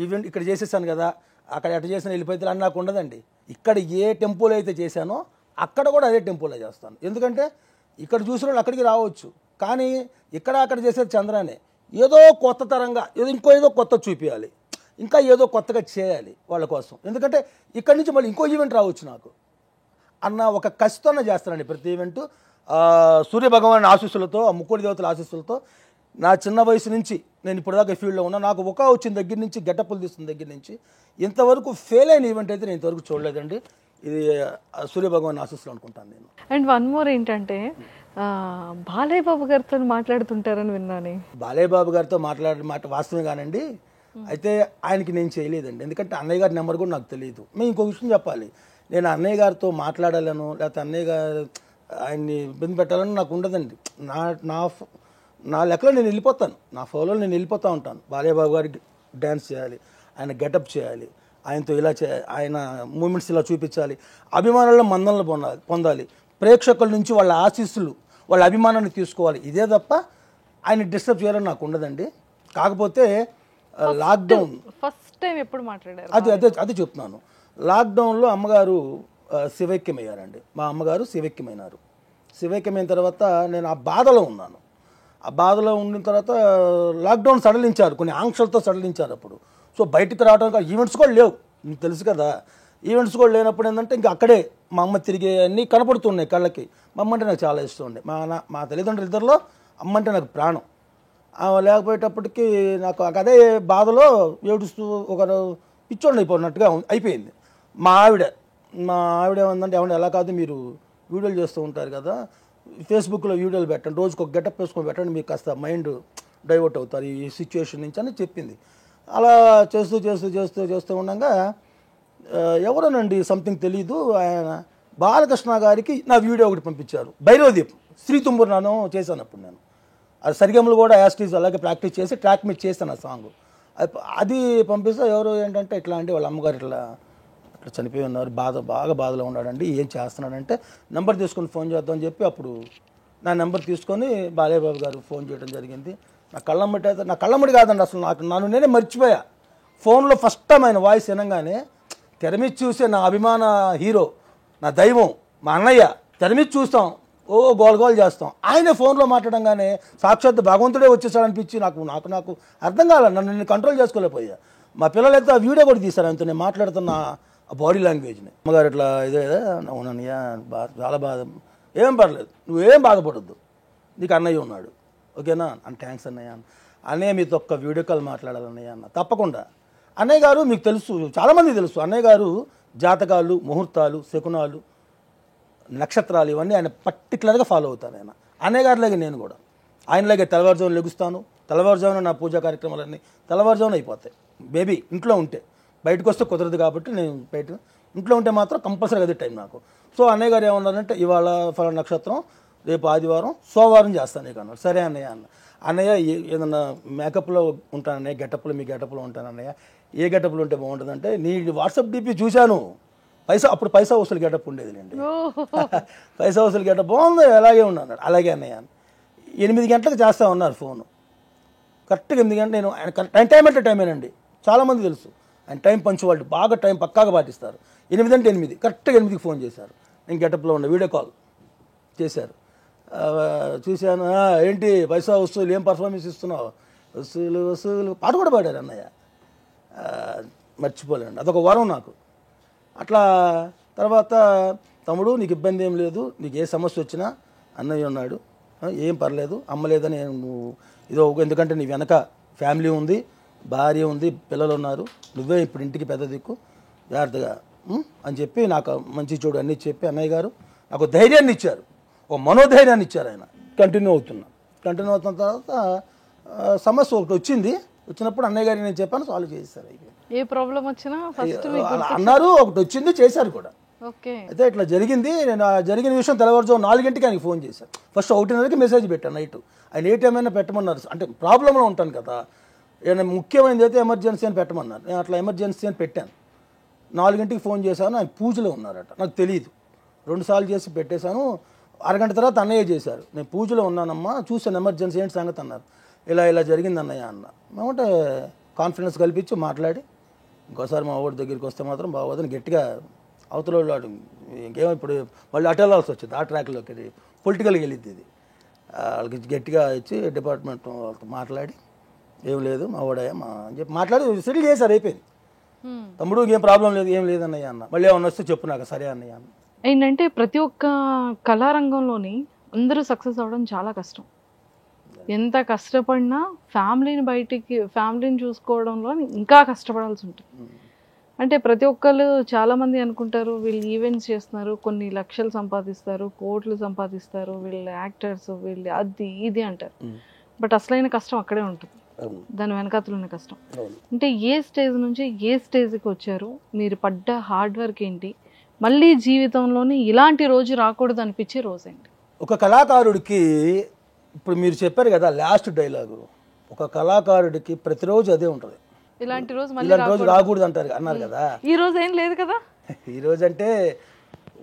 ఈవెంట్ ఇక్కడ చేసేసాను కదా, అక్కడ ఎట్ట చేసిన వెళ్ళిపోతే అని నాకు ఉండదండి. ఇక్కడ ఏ టెంపుల్ అయితే చేశానో అక్కడ కూడా అదే టెంపుల్లో చేస్తాను. ఎందుకంటే ఇక్కడ చూసిన వాళ్ళు అక్కడికి రావచ్చు, కానీ ఇక్కడ అక్కడ చేసేది చంద్రానే. ఏదో కొత్త తరంగా ఏదో కొత్త చూపించాలి, ఇంకా ఏదో కొత్తగా చేయాలి వాళ్ళ కోసం. ఎందుకంటే ఇక్కడి నుంచి మళ్ళీ ఇంకో ఈవెంట్ రావచ్చు నాకు అన్న ఒక కసితోనే చేస్తానండి ప్రతి ఈవెంట్. సూర్యభగవాన్ ఆశీస్సులతో, ఆ ముక్కోటి దేవతల ఆశీస్సులతో నా చిన్న వయసు నుంచి నేను ఇప్పటిదాకా ఫీల్డ్లో ఉన్నా. నాకు ఒక వచ్చిన దగ్గర నుంచి గెటప్పులు తీస్తున్న దగ్గర నుంచి ఇంతవరకు ఫెయిల్ అయిన ఈవెంట్ అయితే నేను ఇంతవరకు చూడలేదండి. ఇది సూర్యభగవాన్ ఆశీస్సులు అనుకుంటాను నేను. అండ్ వన్ మోర్ ఏంటంటే బాలయ్య బాబు గారితో మాట్లాడుతుంటారని విన్నాను. బాలయ్య బాబు గారితో మాట్లాడే మాట వాస్తవమే కానండి. అయితే ఆయనకి నేను చేయలేదండి, ఎందుకంటే అన్నయ్య గారి నెంబర్ కూడా నాకు తెలియదు. మేము ఇంకో విషయం చెప్పాలి, నేను అన్నయ్య గారితో మాట్లాడాలను లేకపోతే అన్నయ్య గారు ఆయన్ని ఇబ్బంది పెట్టాలని నాకు ఉండదండి. నా లెక్కలో నేను వెళ్ళిపోతాను, నా ఫోన్లో నేను వెళ్ళిపోతూ ఉంటాను. బాలయ్య బాబు గారికి డ్యాన్స్ చేయాలి, ఆయన గెటప్ చేయాలి, ఆయనతో ఇలా చేయాలి, ఆయన మూమెంట్స్ ఇలా చూపించాలి, అభిమానుల మందనలు పొందాలి, ప్రేక్షకుల నుంచి వాళ్ళ ఆశీస్సులు వాళ్ళ అభిమానాన్ని తీసుకోవాలి. ఇదే తప్ప ఆయన డిస్టర్బ్ చేయాలని నాకు ఉండదండి. కాకపోతే లాక్డౌన్ ఫస్ట్ టైం ఎప్పుడు మాట్లాడారు? అది చెప్తున్నాను. లాక్డౌన్లో అమ్మగారు శివైక్యమయ్యారండి. మా అమ్మగారు శివైక్యమైనారు. శివైక్యమైన తర్వాత నేను ఆ బాధలో ఉన్నాను. ఆ బాధలో ఉండిన తర్వాత లాక్డౌన్ సడలించారు, కొన్ని ఆంక్షలతో సడలించారు అప్పుడు. సో బయటికి రావడానికి ఈవెంట్స్ కూడా లేవు, మీకు తెలుసు కదా. ఈవెంట్స్ కూడా లేనప్పుడు ఏంటంటే ఇంకా అక్కడే మా అమ్మ తిరిగే అన్నీ కనపడుతున్నాయి కళ్ళకి. మా అమ్మ అంటే నాకు చాలా ఇష్టం ఉండే. మా తల్లిదండ్రులు ఇద్దరిలో అమ్మ అంటే నాకు ప్రాణం. లేకపోయేటప్పటికి నాకు అదే బాధలో ఏడుస్తూ ఒక పిచ్చోండి అయిపోయినట్టుగా అయిపోయింది. మా ఆవిడ ఏమందంటే ఏమన్నా ఎలా కాదు, మీరు వీడియోలు చేస్తూ ఉంటారు కదా, ఫేస్బుక్లో వీడియోలు పెట్టండి, రోజుకి ఒక గెటప్ వేసుకొని పెట్టండి, మీకు కాస్త మైండ్ డైవర్ట్ అవుతారు ఈ సిచ్యువేషన్ నుంచి అని చెప్పింది. అలా చేస్తూ ఉండగా ఎవరోనండి సంథింగ్ తెలీదు, ఆయన బాలకృష్ణ గారికి నా వీడియో ఒకటి పంపించారు. భైరవదీప్ శ్రీతుంబురు నాను చేశాను అప్పుడు నేను. అది సరిగమలు కూడా యాస్టీజ్ అలాగే ప్రాక్టీస్ చేసి ట్రాక్ మీద చేశాను ఆ సాంగ్. అది పంపిస్తే ఎవరు ఏంటంటే ఇట్లా అంటే వాళ్ళ అమ్మగారు ఇట్లా చనిపోయి ఉన్నారు, బాగా బాధలో ఉన్నాడండి, ఏం చేస్తున్నాడంటే నెంబర్ తీసుకొని ఫోన్ చేద్దామని చెప్పి అప్పుడు నా నెంబర్ తీసుకొని బాలయ్య బాబు గారు ఫోన్ చేయడం జరిగింది. నా కళ్ళమ్మడి కాదండి, అసలు నన్ను నేనే మర్చిపోయా. ఫోన్లో ఫస్ట్ టైం ఆయన వాయిస్ వినగానే తెర మీద చూసే నా అభిమాన హీరో, నా దైవం మా అన్నయ్య, తెర మీద చూస్తాం, గోల్ చేస్తాం. ఆయనే ఫోన్లో మాట్లాడంగానే సాక్షాత్ భగవంతుడే వచ్చేసాడనిపించి నాకు అర్థం కాలేదు, నన్ను నేను కంట్రోల్ చేసుకోలేకపోయా. మా పిల్లలైతే ఆ వీడియో కూడా తీశారు ఆయనతో నేను మాట్లాడుతున్న ఆ బాడీ లాంగ్వేజ్ని. అమ్మగారు ఇట్లా ఇదే అవునన్నయ్య చాలా బాధ, ఏం పర్లేదు, నువ్వేం బాధపడద్దు, నీకు అన్నయ్య ఉన్నాడు, ఓకేనా అని. థ్యాంక్స్ అన్నయ్య. అన్నయ్య మీతో ఒక్క వీడియో కాల్ మాట్లాడాలన్నయ్య అన్న. తప్పకుండా అన్నయ్య గారు, మీకు తెలుసు, చాలామంది తెలుసు, అన్నయ్య గారు జాతకాలు, ముహూర్తాలు, శకునాలు, నక్షత్రాలు ఇవన్నీ ఆయన పర్టికులర్గా ఫాలో అవుతాను. అన్నయ్య గారిలాగే నేను కూడా ఆయనలాగే తెల్లవారుజామున లెగుస్తాను. తెల్లవారుజామున నా పూజా కార్యక్రమాలన్నీ తెల్లవారుజామున అయిపోతాయి. బేబీ ఇంట్లో ఉంటే, బయటకు వస్తే కుదరదు కాబట్టి నేను ఇంట్లో ఉంటే మాత్రం కంపల్సరీ అదే టైం నాకు. సో అన్నయ్య గారు ఏమన్నారంటే ఇవాళ ఫలానా నక్షత్రం, రేపు ఆదివారం, సోమవారం చేస్తాను నీకు అన్నాడు. సరే అన్నయ్య అన్న. అన్నయ్య ఏదన్నా మేకప్లో ఉంటానన్నయ్య, గెటప్లో మీ గెటప్లో ఉంటానన్నయ్య, ఏ గెటప్లో ఉంటే బాగుంటుందంటే నీ వాట్సాప్ డీపీ చూశాను, అప్పుడు పైసా వసూలు గెటప్ ఉండేది అండి. పైసా వసూలు గెటప్ బాగుంది, అలాగే ఉన్నాడు. అలాగే అన్నయ్య 8 గంటలకు చేస్తా ఉన్నారు ఫోను. కరెక్ట్గా 8 గంటలు. నేను ఆయన టైం అంటే టైమేనండి, చాలామంది తెలుసు ఆయన టైం పంచువాళ్ళు, బాగా టైం పక్కాగా పాటిస్తారు. 8 అంటే 8, కరెక్ట్గా 8కి ఫోన్ చేశారు. నేను గెటప్లో ఉన్న వీడియో కాల్ చేశారు. చూశాను, ఏంటి పైసా వసూలు, ఏం పర్ఫార్మెన్స్ ఇస్తున్నావు, వసూలు పాట కూడా పాడారు అన్నయ్య. మర్చిపోలేండి, అదొక వరం నాకు. అట్లా తర్వాత తమ్ముడు నీకు ఇబ్బంది ఏం లేదు, నీకు ఏ సమస్య వచ్చినా అన్నయ్య ఉన్నాడు, ఏం పర్లేదు, అమ్మలేదని నువ్వు ఇదో, ఎందుకంటే నీ వెనక ఫ్యామిలీ ఉంది, భార్య ఉంది, పిల్లలు ఉన్నారు, నువ్వే ఇప్పుడు ఇంటికి పెద్ద దిక్కు, జాగ్రత్తగా అని చెప్పి నాకు మంచి చూడు అన్నీ చెప్పి అన్నయ్య గారు నాకు ధైర్యాన్ని ఇచ్చారు, ఒక మనోధైర్యాన్ని ఇచ్చారు. ఆయన కంటిన్యూ అవుతున్న తర్వాత సమస్య ఒకటి వచ్చినప్పుడు అన్నయ్య గారికి నేను చెప్పాను, సాల్వ్ చేశారు. ఏ ప్రాబ్లం వచ్చినా ఫస్ట్ అన్నారు, ఒకటి వచ్చింది, చేశారు కూడా. ఓకే. అయితే ఇట్లా జరిగింది. నేను ఆ జరిగిన విషయం తెల్లవారుజాము 4 ఆయనకి ఫోన్ చేశాను. ఫస్ట్ 1:30కి మెసేజ్ పెట్టాను నైట్. ఆయన ఏ టైం అయినా పెట్టమన్నారు. అంటే ప్రాబ్లంలో ఉంటాను కదా, ఏమైనా ముఖ్యమైనది అయితే ఎమర్జెన్సీ అని పెట్టమన్నారు. నేను అట్లా ఎమర్జెన్సీ అని పెట్టాను. 4కి ఫోన్ చేశాను. ఆయన పూజలో ఉన్నారట, నాకు తెలియదు. 2 సార్లు చేసి పెట్టేశాను. అరగంట తర్వాత అన్నయ్య చేశారు. నేను పూజలో ఉన్నానమ్మా, చూసాను ఎమర్జెన్సీ ఏంటి సంగతి అన్నారు. ఇలా జరిగింది అన్నయ్య అన్న. మేమంటే కాన్ఫిడెన్స్ కల్పించి మాట్లాడి ఇంకోసారి మా ఊరి దగ్గరికి వస్తే మాత్రం బాగోదని గట్టిగా అవతల వాళ్ళు ఇంకేమో ఇప్పుడు మళ్ళీ అటు వెళ్ళాల్సి వచ్చింది. ఆ ట్రాక్లోకి పొలిటికల్గా వెళ్ళింది ఇది. వాళ్ళకి గట్టిగా ఇచ్చి డిపార్ట్మెంట్ వాళ్ళతో మాట్లాడి ఏం లేదు మా ఓడయ్య మా అని చెప్పి మాట్లాడి సెటిల్ చేశారు. అయిపోయింది. తమ్ముడు ఇంకేం ప్రాబ్లం లేదు, ఏం లేదన్నయ్య అన్న. మళ్ళీ ఏమన్నా వస్తే చెప్పు నాకు. సరే అన్నయ్య అన్న. ఏంటంటే ప్రతి ఒక్క కళారంగంలోని అందరూ సక్సెస్ అవ్వడం చాలా కష్టం. ఎంత కష్టపడినా ఫ్యామిలీని చూసుకోవడంలో ఇంకా కష్టపడాల్సి ఉంటుంది. అంటే ప్రతి ఒక్కళ్ళు చాలామంది అనుకుంటారు వీళ్ళు ఈవెంట్స్ చేస్తున్నారు, కొన్ని లక్షలు సంపాదిస్తారు, కోట్లు సంపాదిస్తారు, వీళ్ళు యాక్టర్స్, వీళ్ళు అది ఇది అంటారు. బట్ అసలైన కష్టం అక్కడే ఉంటుంది, దాని వెనకాతలు ఉన్న కష్టం. అంటే ఏ స్టేజ్ నుంచి ఏ స్టేజ్కి వచ్చారు, మీరు పడ్డ హార్డ్ వర్క్ ఏంటి, మళ్ళీ జీవితంలోని ఇలాంటి రోజు రాకూడదు అనిపించే రోజు ఏంటి? ఒక కళాకారుడికి ఇప్పుడు మీరు చెప్పారు కదా లాస్ట్ డైలాగు, ఒక కళాకారుడికి ప్రతిరోజు అదే ఉంటుంది. ఇలాంటి రోజు రాకూడదు అన్నారు కదా. ఈ రోజు ఏం లేదు కదా. ఈ రోజు అంటే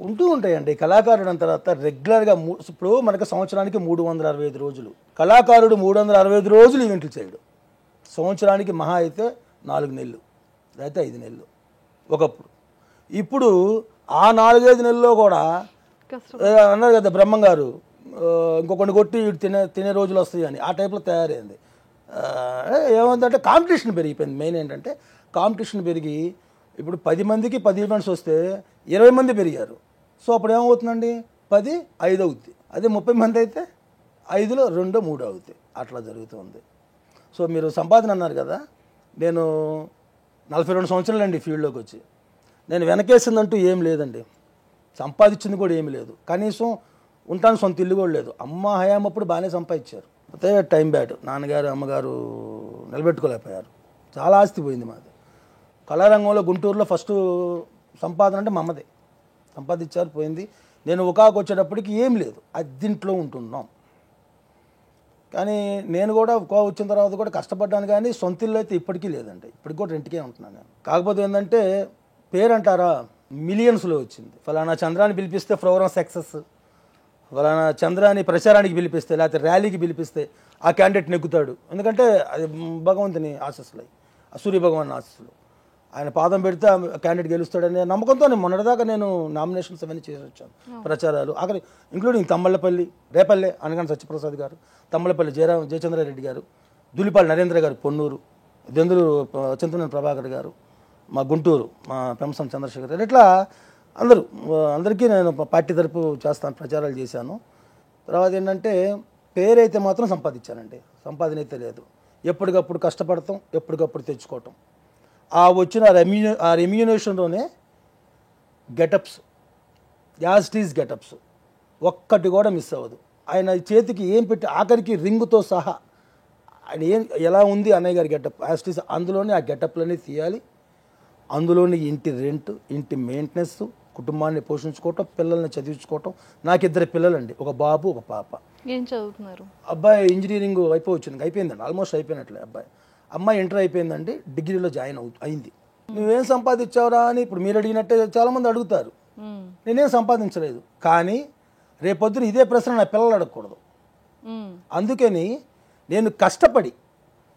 ఉంటూ ఉంటాయండి. కళాకారుడు అంత తర్వాత రెగ్యులర్గా ఇప్పుడు మనకు సంవత్సరానికి 365 రోజులు. కళాకారుడు 365 రోజులు ఈవెంట్లు చేయడు. సంవత్సరానికి మహా అయితే 4 నెలలు లేకపోతే 5 నెలలు ఒకప్పుడు. ఇప్పుడు ఆ 4-5 నెలల్లో కూడా అన్నారు కదా బ్రహ్మం గారు, ఇంకొకటి కొట్టి తినే రోజులు వస్తాయని, ఆ టైప్లో తయారైంది. ఏమందంటే కాంపిటీషన్ పెరిగిపోయింది. మెయిన్ ఏంటంటే కాంపిటీషన్ పెరిగి ఇప్పుడు 10 మందికి 10 ఈవెంట్స్ వస్తే 20 మంది పెరిగారు. సో అప్పుడు ఏమవుతుందండి, 10 5 అవుద్ది. అదే 30 మంది అయితే 5లో 2 3 అవుతాయి. అట్లా జరుగుతుంది. సో మీరు సంపాదన అన్నారు కదా, నేను 42 సంవత్సరాలండి ఫీల్డ్లోకి వచ్చి. నేను వెనకేసిందంటూ ఏం లేదండి, సంపాదించింది కూడా ఏమీ లేదు. కనీసం ఉంటాను సొంత ఇల్లు కూడా లేదు. అమ్మ హయాం అప్పుడు బాగానే సంపాదించారు, అయితే టైం బ్యాడ్. నాన్నగారు అమ్మగారు నిలబెట్టుకోలేకపోయారు. చాలా ఆస్తి పోయింది మాది. కళారంగంలో గుంటూరులో ఫస్ట్ సంపాదన అంటే మా అమ్మదే. సంపాదించారు, పోయింది. నేను ఒకాకు వచ్చేటప్పటికి ఏం లేదు, అద్దెంట్లో ఉంటున్నాం. కానీ నేను కూడా ఒకా వచ్చిన తర్వాత కూడా కష్టపడ్డాను, కానీ సొంత ఇల్లు అయితే ఇప్పటికీ లేదండి. ఇప్పటికి కూడా రెంట్కే ఉంటున్నాను నేను. కాకపోతే ఏంటంటే పేరు అంటారా, మిలియన్స్లో వచ్చింది. ఫలానా చంద్రాన్ని పిలిపిస్తే ప్రోగ్రామ్ సక్సెస్, ఫలానా చంద్రాన్ని ప్రచారానికి పిలిపిస్తే లేకపోతే ర్యాలీకి పిలిపిస్తే ఆ క్యాండిడేట్ నెగ్గుతాడు. ఎందుకంటే అది భగవంతుని ఆశస్సులు, సూర్య భగవాన్ ఆశస్సులు. ఆయన పాదం పెడితే ఆ క్యాండిడేట్ గెలుస్తాడనే నమ్మకంతో మొన్నటిదాకా నేను నామినేషన్స్ అవన్నీ చేసి వచ్చాను, ప్రచారాలు. అక్కడ ఇంక్లూడింగ్ తమ్మళ్ళపల్లి, రేపల్లె అనగానే సత్యప్రసాద్ గారు, తమ్మళ్ళపల్లి జయచంద్రారెడ్డి గారు, దులిపాలి నరేంద్ర గారు పొన్నూరు, దెందులు చింతనేని ప్రభాకర్ గారు, మా గుంటూరు మా పెంసం చంద్రశేఖర్ గారు, ఇట్లా అందరికీ నేను పార్టీ తరపు చేస్తాను, ప్రచారాలు చేశాను. తర్వాత ఏంటంటే పేరైతే మాత్రం సంపాదించానండి, సంపాదన అయితే లేదు. ఎప్పటికప్పుడు కష్టపడతాం, ఎప్పటికప్పుడు తెచ్చుకోవటం. ఆ వచ్చిన రెమ్యూనేషన్లోనే గెటప్స్, యాస్టీస్ గెటప్స్ ఒక్కటి కూడా మిస్ అవ్వదు. ఆయన చేతికి ఏం పెట్టి ఆఖరికి రింగుతో సహా ఆయన ఎలా ఉంది అన్నయ్య గారి గెటప్ యాస్టీస్, అందులోనే ఆ గెటప్లన్నీ తీయాలి. అందులోని ఇంటి రెంట్, ఇంటి మెయింటెనెన్స్, కుటుంబాన్ని పోషించుకోవటం, పిల్లల్ని చదివించుకోవటం. నాకు 2 పిల్లలండి, ఒక బాబు ఒక పాప. ఏం చదువుతున్నారు? అబ్బాయి ఇంజనీరింగ్ అయిపోయిందండి, ఆల్మోస్ట్ అయిపోయినట్లే. అమ్మాయి ఇంటర్ అయిపోయిందండి, డిగ్రీలో జాయిన్ అయింది. నువ్వేం సంపాదించావురా అని ఇప్పుడు మీరు అడిగినట్టే చాలామంది అడుగుతారు. నేనేం సంపాదించలేదు, కానీ రేపొద్దున ఇదే ప్రశ్న నా పిల్లలు అడగకూడదు. అందుకని నేను కష్టపడి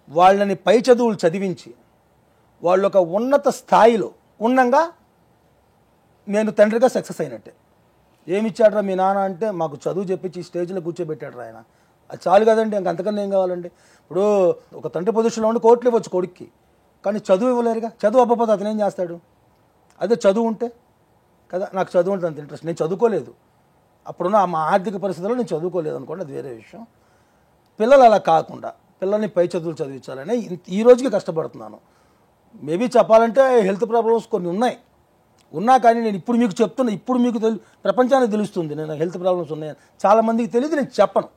వాళ్ళని పై చదువులు చదివించి వాళ్ళు ఒక ఉన్నత స్థాయిలో ఉండగా నేను తండ్రిగా సక్సెస్ అయినట్టే. ఏమిచ్చాడ్రా మీ నాన్న అంటే, మాకు చదువు చెప్పించి స్టేజ్లో కూర్చోబెట్టాడు ఆయన. అది చాలు కదండి, అంతకన్నా ఏం కావాలండి. ఇప్పుడు ఒక తండ్రి పొజిషన్లో ఉండి కోట్లు ఇవ్వచ్చు కొడుక్కి, కానీ చదువు ఇవ్వలేరుగా. చదువు అవ్వకపోతే అతను ఏం చేస్తాడు? అదే చదువు ఉంటే కదా. నాకు చదువు అంటే అంత ఇంట్రెస్ట్, నేను చదువుకోలేదు. అప్పుడున్న మా ఆర్థిక పరిస్థితుల్లో నేను చదువుకోలేదు అనుకోండి, అది వేరే విషయం. పిల్లలు అలా కాకుండా పిల్లల్ని పై చదువులు చదివించాలని ఈ రోజుకి కష్టపడుతున్నాను. మేబీ చెప్పాలంటే హెల్త్ ప్రాబ్లమ్స్ కొన్ని ఉన్నా కానీ నేను ఇప్పుడు మీకు చెప్తున్నా, ఇప్పుడు మీకు ప్రపంచానికి తెలుస్తుంది నేను హెల్త్ ప్రాబ్లమ్స్ ఉన్నాయని. చాలామందికి తెలియదు, నేను చెప్పను.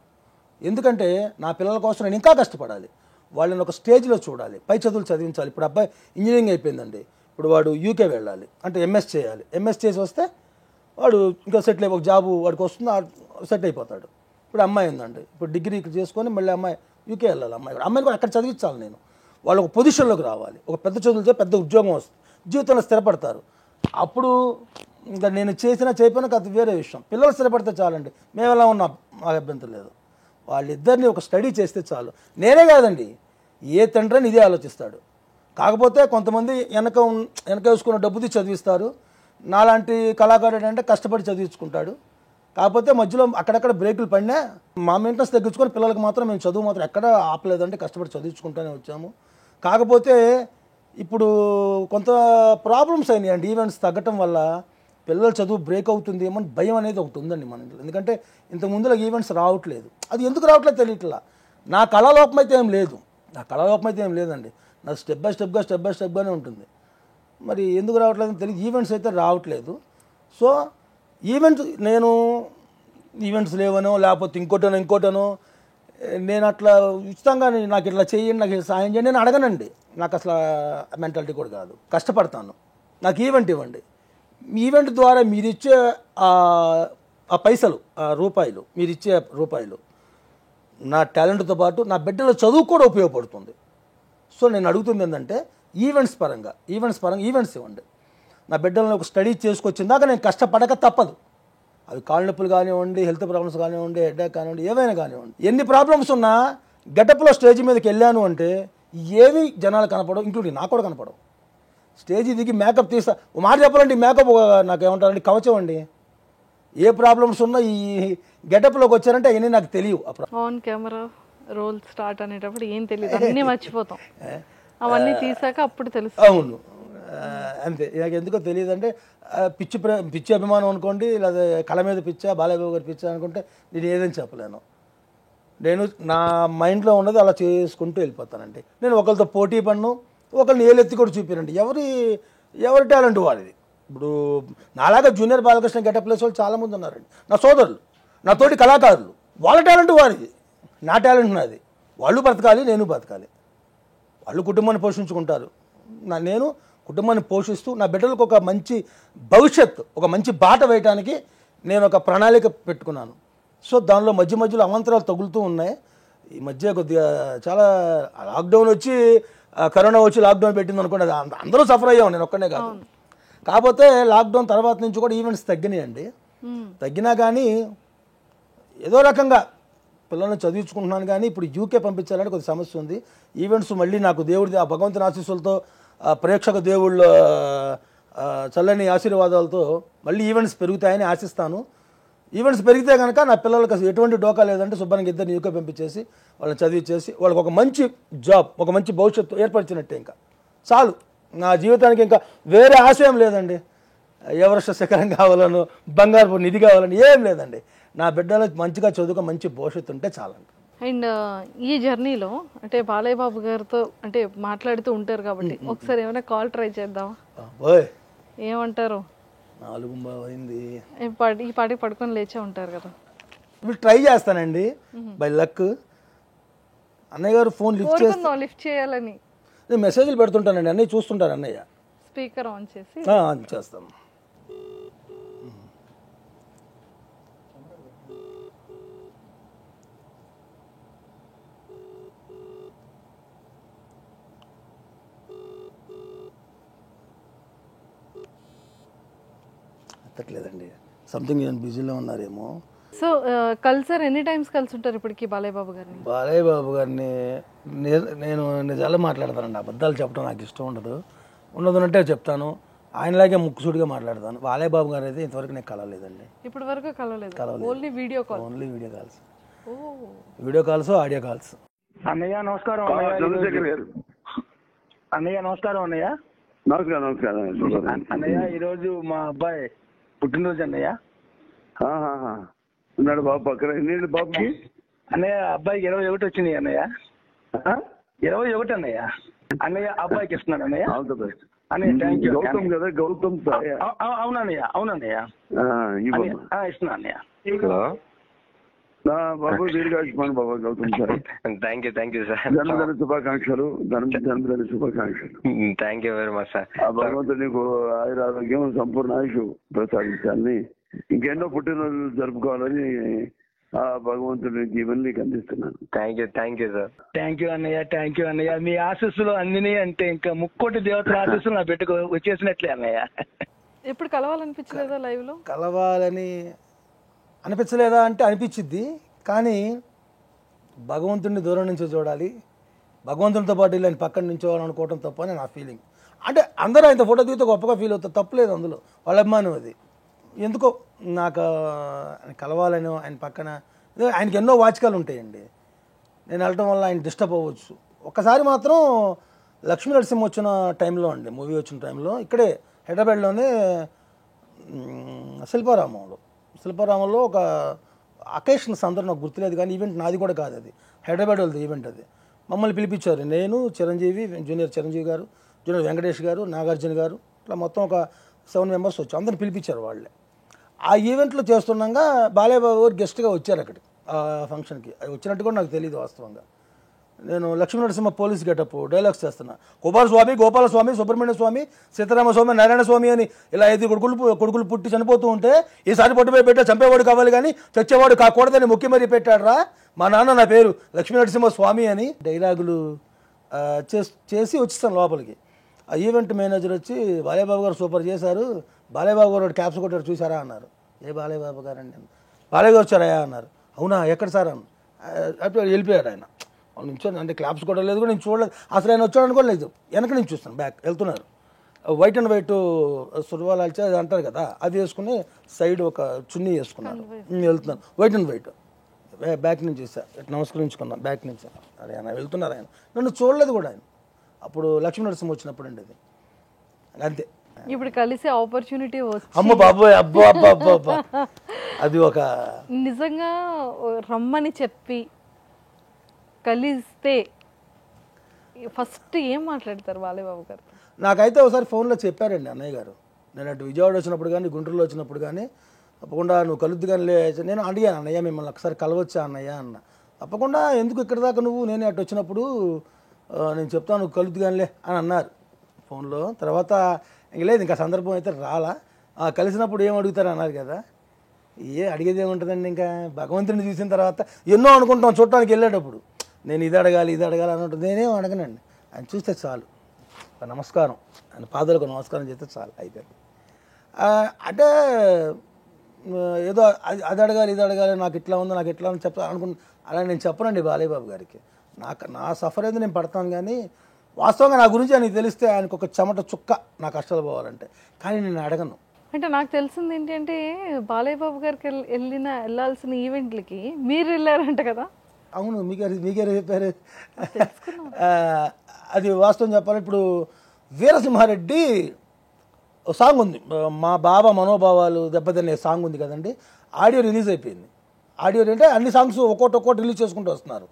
ఎందుకంటే నా పిల్లల కోసం నేను ఇంకా కష్టపడాలి, వాళ్ళని ఒక స్టేజ్లో చూడాలి, పై చదువులు చదివించాలి. ఇప్పుడు అబ్బాయి ఇంజనీరింగ్ అయిపోయిందండి, ఇప్పుడు వాడు యూకే వెళ్ళాలి అంటే ఎంఎస్ చేయాలి. ఎంఎస్ చేసి వస్తే వాడు ఇంకా సెటిల్ అయిపో జాబు వాడికి వస్తుంది, సెట్ అయిపోతాడు. ఇప్పుడు అమ్మాయి ఉందండి, ఇప్పుడు డిగ్రీ చేసుకొని మళ్ళీ అమ్మాయి యూకే వెళ్ళాలి. అమ్మాయిని కూడా ఎక్కడ చదివించాలి నేను. వాళ్ళు ఒక పొజిషన్లోకి రావాలి, ఒక పెద్ద చదువులతో పెద్ద ఉద్యోగం వస్తుంది, జీవితంలో స్థిరపడతారు. అప్పుడు ఇంకా నేను చేయకపోయినా అది వేరే విషయం. పిల్లలు స్థిరపడితే చాలండి, మేము ఎలా ఉన్నాం మాకు అభ్యంతరం లేదు. వాళ్ళిద్దరిని ఒక స్టడీ చేస్తే చాలు. నేనే కాదండి, ఏ తండ్రి అని ఇదే ఆలోచిస్తాడు. కాకపోతే కొంతమంది వెనక వేసుకున్న డబ్బుది చదివిస్తారు. నాలాంటి కళాకారుడు అంటే కష్టపడి చదివించుకుంటాడు. కాకపోతే మధ్యలో అక్కడక్కడ బ్రేకులు పడినా మా మెయింటెనెన్స్ తగ్గించుకొని పిల్లలకు మాత్రం మేము చదువు మాత్రం ఎక్కడ ఆపలేదంటే కష్టపడి చదివించుకుంటూనే వచ్చాము. కాకపోతే ఇప్పుడు కొంత ప్రాబ్లమ్స్ అయినాయండి. ఈవెంట్స్ తగ్గటం వల్ల పిల్లల చదువు బ్రేక్ అవుతుంది ఏమో భయం అనేది ఒకటి ఉందండి మన ఇంట్లో. ఎందుకంటే ఇంతకు ముందులో ఈవెంట్స్ రావట్లేదు. అది ఎందుకు రావట్లేదు తెలియట్లా. నా కళాలోపం అయితే ఏం లేదండి. నాకు స్టెప్ బై స్టెప్గానే ఉంటుంది. మరి ఎందుకు రావట్లేదని తెలియదు. ఈవెంట్స్ అయితే రావట్లేదు. సో ఈవెంట్స్ లేవనో లేకపోతే ఇంకోటనో నేను అట్లా ఉచితంగా నాకు ఇట్లా చేయండి, నాకు సాయం చేయండి నేను అడగనండి. నాకు అసలు మెంటాలిటీ కూడా కాదు. కష్టపడతాను, నాకు ఈవెంట్ ఇవ్వండి. ఈవెంట్ ద్వారా మీరిచ్చే ఆ పైసలు, ఆ రూపాయలు, మీరిచ్చే రూపాయలు నా టాలెంట్తో పాటు నా బిడ్డల చదువు కూడా ఉపయోగపడుతుంది. సో నేను అడుగుతుంది ఏంటంటే ఈవెంట్స్ పరంగా ఈవెంట్స్ ఇవ్వండి. నా బిడ్డలను ఒక స్టడీ చేసుకొచ్చిందాక నేను కష్టపడక తప్పదు. అవి కాళ్ళ నొప్పులు కానివ్వండి, హెల్త్ ప్రాబ్లమ్స్ కానివ్వండి, హెడ్ఏక్ కానివ్వండి, ఏవైనా కానివ్వండి. ఎన్ని ప్రాబ్లమ్స్ ఉన్నా గెటప్లో స్టేజ్ మీదకి వెళ్ళాను అంటే ఏవి జనాలు కనపడవు, ఇంక్లూడింగ్ నాకు కూడా కనపడవు. స్టేజ్ దిగి మేకప్ తీస్తా, మాట చెప్పాలంటే మేకప్ నాకు ఏమంటారండి కవచం అండి. ఏ ప్రాబ్లమ్స్ ఉన్నా ఈ గెటప్లోకి వచ్చారంటే అవన్నీ నాకు తెలియవు. ఆన్ కెమెరా రోల్ స్టార్ట్ అనేటప్పుడు ఏం తెలియదు, అన్నీ మర్చిపోతాం. అవన్నీ తీసాక అప్పుడు తెలుసు. అవును, అంతే. నాకు ఎందుకో తెలియదు అంటే పిచ్చి అభిమానం అనుకోండి, లేదా కళ మీద పిచ్చా, బాలయ్య గారి పిచ్చా అనుకుంటే నేను ఏదని చెప్పలేను. నేను నా మైండ్లో ఉన్నది అలా చేసుకుంటూ వెళ్ళిపోతానండి. నేను ఒకరితో పోటీ పన్ను, ఒకరిని ఏలెత్తి కూడా చూపినండి. ఎవరి టాలెంట్ వాడిది. ఇప్పుడు నాలాగా జూనియర్ బాలకృష్ణ గెటప్ ప్లేస్ వాళ్ళు చాలామంది ఉన్నారండి, నా సోదరులు, నా తోటి కళాకారులు. వాళ్ళ టాలెంట్ వాడిది, నా టాలెంట్ నాది. వాళ్ళు బ్రతకాలి, నేను బ్రతకాలి. వాళ్ళు కుటుంబాన్ని పోషించుకుంటారు, నేను కుటుంబాన్ని పోషిస్తూ నా బిడ్డలకు ఒక మంచి భవిష్యత్తు, ఒక మంచి బాట వేయడానికి నేను ఒక ప్రణాళిక పెట్టుకున్నాను. సో దానిలో మధ్యలో అవాంతరాలు తగులుతూ ఉన్నాయి. ఈ మధ్య కొద్దిగా చాలా లాక్డౌన్ వచ్చి, కరోనా వచ్చి లాక్డౌన్ పెట్టింది అనుకోండి, అందరూ సఫర్ అయ్యాం, నేను ఒక్కనే కాదు. కాకపోతే లాక్డౌన్ తర్వాత నుంచి కూడా ఈవెంట్స్ తగ్గినాయండి. తగ్గినా కానీ ఏదో రకంగా పిల్లల్ని చదివించుకుంటున్నాను. కానీ ఇప్పుడు యూకే పంపించాలంటే కొద్ది సమస్య ఉంది. ఈవెంట్స్ మళ్ళీ నాకు దేవుడి ఆ భగవంతుని ఆశీస్సులతో, ప్రేక్షక దేవుళ్ళ చల్లని ఆశీర్వాదాలతో మళ్ళీ ఈవెంట్స్ పెరుగుతాయని ఆశిస్తాను. ఈవెంట్స్ పెరిగితే కనుక నా పిల్లలకు అసలు ఎటువంటి డోకా లేదంటే శుభ్రంగా ఇద్దరిని యూకే పంపించేసి వాళ్ళని చదివించేసి వాళ్ళకి ఒక మంచి జాబ్, ఒక మంచి భవిష్యత్తు ఏర్పరిచినట్టే. ఇంకా చాలు, నా జీవితానికి ఇంకా వేరే ఆశయం లేదండి. ఎవరెస్ట్ శిఖరం కావాలను, బంగారు నిధి కావాలని ఏం లేదండి. నా బిడ్డలకు మంచిగా చదువుకో, మంచి భవిష్యత్తు ఉంటే చాలండి. అండ్ ఈ జర్నీలో అంటే బాలయ్య బాబు గారితో అంటే మాట్లాడుతూ ఉంటారు కాబట్టి ఒకసారి ఏమైనా కాల్ ట్రై చేద్దామా? ఏమంటారు? 4 అయింది, ఈ పాటికి పడుకొని లేచే ఉంటారు కదా. ఇప్పుడు ట్రై చేస్తానండి, బై లక్. అన్నయ్య గారు ఫోన్ లిఫ్ట్ చేయాలని నేను మెసేజ్లు పెడుతుంటానండి, అన్నయ్య చూస్తుంటారు. అన్నయ్య స్పీకర్ ఆన్ చేసి చేస్తాం. ఎత్తట్లేదండి, సంథింగ్ నేను బిజీలో ఉన్నారేమో. సో కలిసారు, ఎన్ని టైమ్స్ కలిసి ఉంటారు ఇప్పటికి బాలయ్య బాబు గారిని? బాలయ్య బాబు గారిని నేను నిజాలు మాట్లాడతానండి, అబద్ధాలు చెప్పడం నాకు ఇష్టం ఉండదు. ఉన్నదంటే చెప్తాను, ఆయనలాగే ముక్కుసూడిగా మాట్లాడతాను. బాలయ్య బాబు గారు అయితే ఇంతవరకు నేను కలవలేదండి. ఇప్పటి వరకు కలవలేదు. Only video calls, video calls, audio calls. అన్నయ్య నమస్కారం. చంద్రశేఖర్ గారు. అన్నయ్య నమస్కారం. అన్నయ్య నమస్కారం. అన్నయ్య ఈరోజు మా అబ్బాయి పుట్టినరోజు అన్నయ్య. ఉన్నాడు బాబు పక్కన. ఎన్ని బాబుకి? అన్నయ్య అబ్బాయికి 21 వచ్చినాయి అన్నయ్య. 21 అన్నయ్య. అన్నయ్య అబ్బాయికి ఇస్తున్నాడు అన్నయ్య. అన్నయ్య థ్యాంక్ యూ. గౌతమ్ కదా, గౌతమ్. అవునన్నయ్య, అవునన్నయ్య ఇస్తున్నా అన్నయ్య. బాబు దీర్ఘాయుష్మాన్ బాబా Gautam sir. Thank you sir. జన్మదిన శుభాకాంక్షలు. జన్మదిన శుభాకాంక్షలు. Thank you very much sir. భగవంతుడు నీకు ఆయురారోగ్యం, సంపూర్ణ ఆయుష్ ప్రసాదించాలని ఇంకెన్నో పుట్టినరోజులు జరుపుకోవాలని ఆ భగవంతుడికి ఇవన్నీ అందిస్తున్నాను. Thank you sir. Thank you అన్నయ్య. మీ ఆశీస్సులు అందిని అంటే ఇంకా ముక్కోటి దేవతల ఆశీస్సులు నా బిడ్డకు వచ్చేసినట్లే అన్నయ్య. ఎప్పుడు కలవాలనిపించలేదా లైవ్ లో? కలవాలని అనిపించలేదా అంటే అనిపించిద్ది, కానీ భగవంతుడిని దూరం నుంచి చూడాలి, భగవంతునితో పాటు వెళ్ళి ఆయన పక్కన నుంచోవాలనుకోవడం తప్ప అని నా ఫీలింగ్. అంటే అందరూ ఆయన ఫోటో దిగితే గొప్పగా ఫీల్ అవుతారు, తప్పలేదు అందులో, వాళ్ళ అభిమానం అది. ఎందుకో నాకు ఆయన కలవాలని, ఆయన పక్కన ఆయనకి ఎన్నో వాచికాలు ఉంటాయండి, నేను వెళ్ళటం వల్ల ఆయన డిస్టర్బ్ అవ్వచ్చు. ఒక్కసారి మాత్రం లక్ష్మీ నరసింహ వచ్చిన టైంలో అండి, మూవీ వచ్చిన టైంలో ఇక్కడే హైదరాబాద్లోనే శిల్పారామంలో ఒక అకేషన్స్ అందరూ నాకు గుర్తులేదు, కానీ ఈవెంట్ నాది కూడా కాదు, అది హైదరాబాద్ వాళ్ళది ఈవెంట్. అది మమ్మల్ని పిలిపించారు, నేను, చిరంజీవి, జూనియర్ చిరంజీవి గారు, జూనియర్ వెంకటేష్ గారు, నాగార్జున గారు, ఇట్లా మొత్తం ఒక 7 మెంబర్స్ వచ్చి అందరిని పిలిపించారు వాళ్ళే. ఆ ఈవెంట్లో చేస్తుండగా బాలయ్య బాబు గారు గెస్ట్గా వచ్చారు అక్కడికి, ఆ ఫంక్షన్కి. అది వచ్చినట్టు కూడా నాకు తెలియదు వాస్తవంగా. నేను Lakshmi Narasimha police getup dialogues చేస్తున్నా, కుమారస్వామి, గోపాలస్వామి, సుబ్రహ్మణ్య స్వామి, సీతారామస్వామి, నారాయణ స్వామి అని ఇలా 5 కొడుకులు పుట్టి చనిపోతూ ఉంటే ఈసారి పొట్టుపోయి పెట్టే చంపేవాడు కావాలి కానీ చచ్చేవాడు కాకూడదని మొక్కి మరీ పెట్టాడు రా మా నాన్న, నా పేరు లక్ష్మీ నరసింహ స్వామి అని డైలాగులు చేసి వచ్చేస్తాను లోపలికి. ఆ ఈవెంట్ మేనేజర్ వచ్చి బాలయ్య బాబు గారు సూపర్ చేశారు, బాలయ్య బాబు గారు క్యాప్స్ కొట్టారు చూసారా అన్నారు. ఏ బాలయ్య బాబు గారు అండి? బాలయ్య గారు వచ్చారయ్యా అన్నారు. అవునా, ఎక్కడ సార్ అన్న? అప్పుడు వెళ్ళిపోయాడు ఆయన. నుంచో అంటే క్లాప్స్ కూడా లేదు కూడా నేను చూడలేదు, అసలు ఆయన వచ్చాడు అనుకోలేదు. వెనక నుంచి చూస్తాను, బ్యాక్ వెళ్తున్నారు, వైట్ అండ్ వైట్ సుర్వాలాల్చి అది అంటారు కదా, అది వేసుకుని సైడ్ ఒక చున్నీ వేసుకున్నారు, వెళ్తున్నాను వైట్ అండ్ వైట్. బ్యాక్ నుంచి చూసా, నమస్కరించుకున్నాను బ్యాక్ నుంచి. అరే ఆయన వెళ్తున్నారు, ఆయన నన్ను చూడలేదు కూడా ఆయన. అప్పుడు లక్ష్మీ నరసింహ వచ్చినప్పుడు అండి అది, అంతే. ఇప్పుడు కలిసే ఆపర్చునిటీ అమ్మ బాబోయ్, అబ్బో అబ్బా అబ్బా అబ్బా, అది ఒక నిజంగా రమ్మని చెప్పి కలిస్తే ఫస్ట్ ఏం మాట్లాడతారు బాలయ్య బాబు గారు? నాకైతే ఒకసారి ఫోన్లో చెప్పారండి అన్నయ్య గారు, నేను అటు విజయవాడ వచ్చినప్పుడు కానీ గుంటూరులో వచ్చినప్పుడు కానీ, తప్పకుండా నువ్వు కలుద్దు కానీ లే. నేను అడిగాను, అన్నయ్య మిమ్మల్ని ఒకసారి కలవచ్చా అన్నయ్య అన్న. తప్పకుండా, ఎందుకు ఇక్కడ దాకా నువ్వు, నేనే అటు వచ్చినప్పుడు నేను చెప్తాను నువ్వు కలుద్దు కానిలే అని అన్నారు ఫోన్లో. తర్వాత ఇంక లేదు, ఇంకా సందర్భం అయితే రాలా. కలిసినప్పుడు ఏం అడుగుతారు అన్నారు కదా, అడిగేది ఏముంటుందండి, ఇంకా భగవంతుడిని చూసిన తర్వాత ఎన్నో అనుకుంటాం చూడటానికి వెళ్ళేటప్పుడు. నేను ఇది అడగాలి అన్నట్టు నేనేం అడగనండి, ఆయన చూస్తే చాలు, నమస్కారం, ఆయన పాదాలకు నమస్కారం చేస్తే చాలు అయిపోయింది. అంటే ఏదో అది అడగాలి ఇది అడగాలి, నాకు ఇట్లా ఉంది నాకు ఇట్లా ఉంది చెప్తా అనుకున్నా, అలా నేను చెప్పనండి బాలయ్య బాబు గారికి. నా సఫర్ అయితే నేను పడతాను, కానీ వాస్తవంగా నా గురించి ఆయనకి తెలిస్తే ఆయనకు ఒక చెమట చుక్క నా కష్టాలు పోవాలంటే, కానీ నేను అడగను. అంటే నాకు తెలిసింది ఏంటంటే బాలయ్య బాబు గారికి వెళ్ళాల్సిన ఈవెంట్లకి మీరు వెళ్ళారంట కదా? అవును, మీకే చెప్పారు. అది వాస్తవం చెప్పాలి. ఇప్పుడు వీరసింహారెడ్డి సాంగ్ ఉంది, మా బాబా మనోభావాలు దెబ్బతినే సాంగ్ ఉంది కదండి, ఆడియో రిలీజ్ అయిపోయింది. ఆడియో అంటే అన్ని సాంగ్స్ ఒక్కొక్కటి రిలీజ్ చేసుకుంటూ వస్తున్నారు.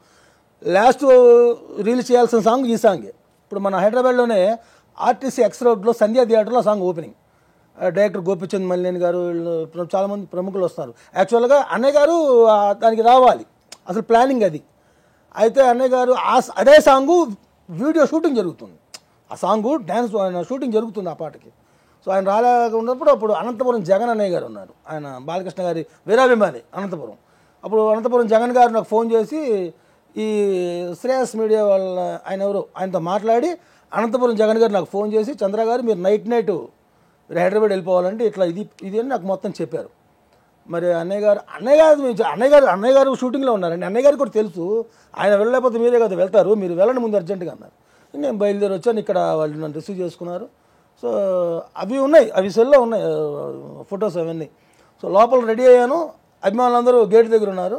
లాస్ట్ రిలీజ్ చేయాల్సిన సాంగ్ ఈ సాంగే. ఇప్పుడు మన హైదరాబాద్లోనే ఆర్టీసీ ఎక్స్ రోడ్లో సంధ్యా థియేటర్లో song opening. Director Gopichand Malineni గారు, చాలామంది ప్రముఖులు వస్తారు. యాక్చువల్గా అన్నయ్య గారు దానికి రావాలి, అసలు ప్లానింగ్ అది. అయితే అన్నయ్య గారు అదే సాంగు వీడియో షూటింగ్ జరుగుతుంది, ఆ సాంగు డ్యాన్స్ షూటింగ్ జరుగుతుంది ఆ పాటకి. సో ఆయన రాలేకున్నప్పుడు అప్పుడు అనంతపురం జగన్ అన్నయ్య గారు ఉన్నారు, ఆయన బాలకృష్ణ గారి వీరాభిమాని అనంతపురం. అప్పుడు అనంతపురం జగన్ గారు నాకు ఫోన్ చేసి, ఈ శ్రేయస్ మీడియా వాళ్ళ ఆయన ఎవరు ఆయనతో మాట్లాడి, అనంతపురం జగన్ గారు నాకు ఫోన్ చేసి, చంద్ర గారు మీరు నైట్ మీరు హైదరాబాద్ వెళ్ళిపోవాలంటే ఇట్లా ఇది అని నాకు మొత్తం చెప్పారు. మరి అన్నయ్య గారు షూటింగ్లో ఉన్నారండి. అన్నయ్య గారికి కూడా తెలుసు, ఆయన వెళ్ళలేకపోతే మీరే కదా వెళ్తారు, మీరు వెళ్ళండి ముందు అర్జెంటుగా అన్నారు. నేను బయలుదేరి వచ్చాను, ఇక్కడ వాళ్ళు నన్ను రిసీవ్ చేసుకున్నారు. సో అవి ఉన్నాయి, అవి సెల్లో ఉన్నాయి ఫొటోస్ అవన్నీ. సో లోపల రెడీ అయ్యాను, అభిమానులందరూ గేట్ దగ్గర ఉన్నారు.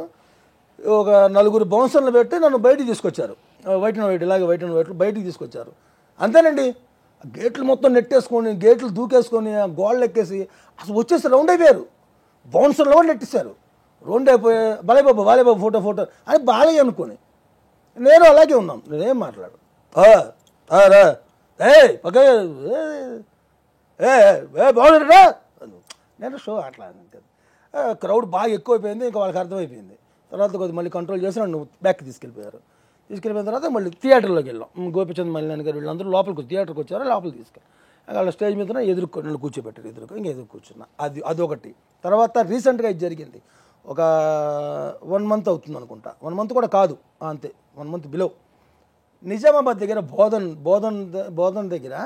ఒక 4 బౌన్సర్లు పెట్టి నన్ను బయటికి తీసుకొచ్చారు, వైట్ అండ్ వైట్ ఇలాగే వైట్ అండ్ వైట్లు బయటికి తీసుకొచ్చారు. అంతేనండి, గేట్లు మొత్తం నెట్టేసుకొని, గేట్లు దూకేసుకొని, గోళ్ళు ఎక్కేసి అసలు వచ్చేసి రౌండ్ అయిపోయారు. బౌన్సర్లో కూడా నెట్టేశారు, రౌండ్ అయిపోయి బాలయ్య బాబు ఫోటో అని బాలయ్య అనుకొని నేను అలాగే ఉన్నాం. నేనేం మాట్లాడు రా బాగుంటారా నేను షో అట్లా క్రౌడ్ బాగా ఎక్కువైపోయింది, ఇంకా వాళ్ళకి అర్థమైపోయింది. తర్వాత కొద్దిగా మళ్ళీ కంట్రోల్ చేసి నన్ను బ్యాక్ తీసుకెళ్ళిపోయారు. తీసుకెళ్ళిపోయిన తర్వాత మళ్ళీ థియేటర్లోకి వెళ్ళాం. గోపిచంద్ మల్లేని గారు వీళ్ళందరూ లోపలికి థియేటర్కి వచ్చారు, లోపలికి తీసుకెళ్ళి వాళ్ళ స్టేజ్ మీద నన్ను కూర్చోబెట్టారు, ఇంకా ఎదురు కూర్చున్నా. అదొకటి. తర్వాత రీసెంట్గా ఇది జరిగింది, ఒక 1 month అవుతుంది అనుకుంటా, 1 month కూడా కాదు, అంతే 1 month బిలో. నిజామాబాద్ దగ్గర బోధన్ దగ్గర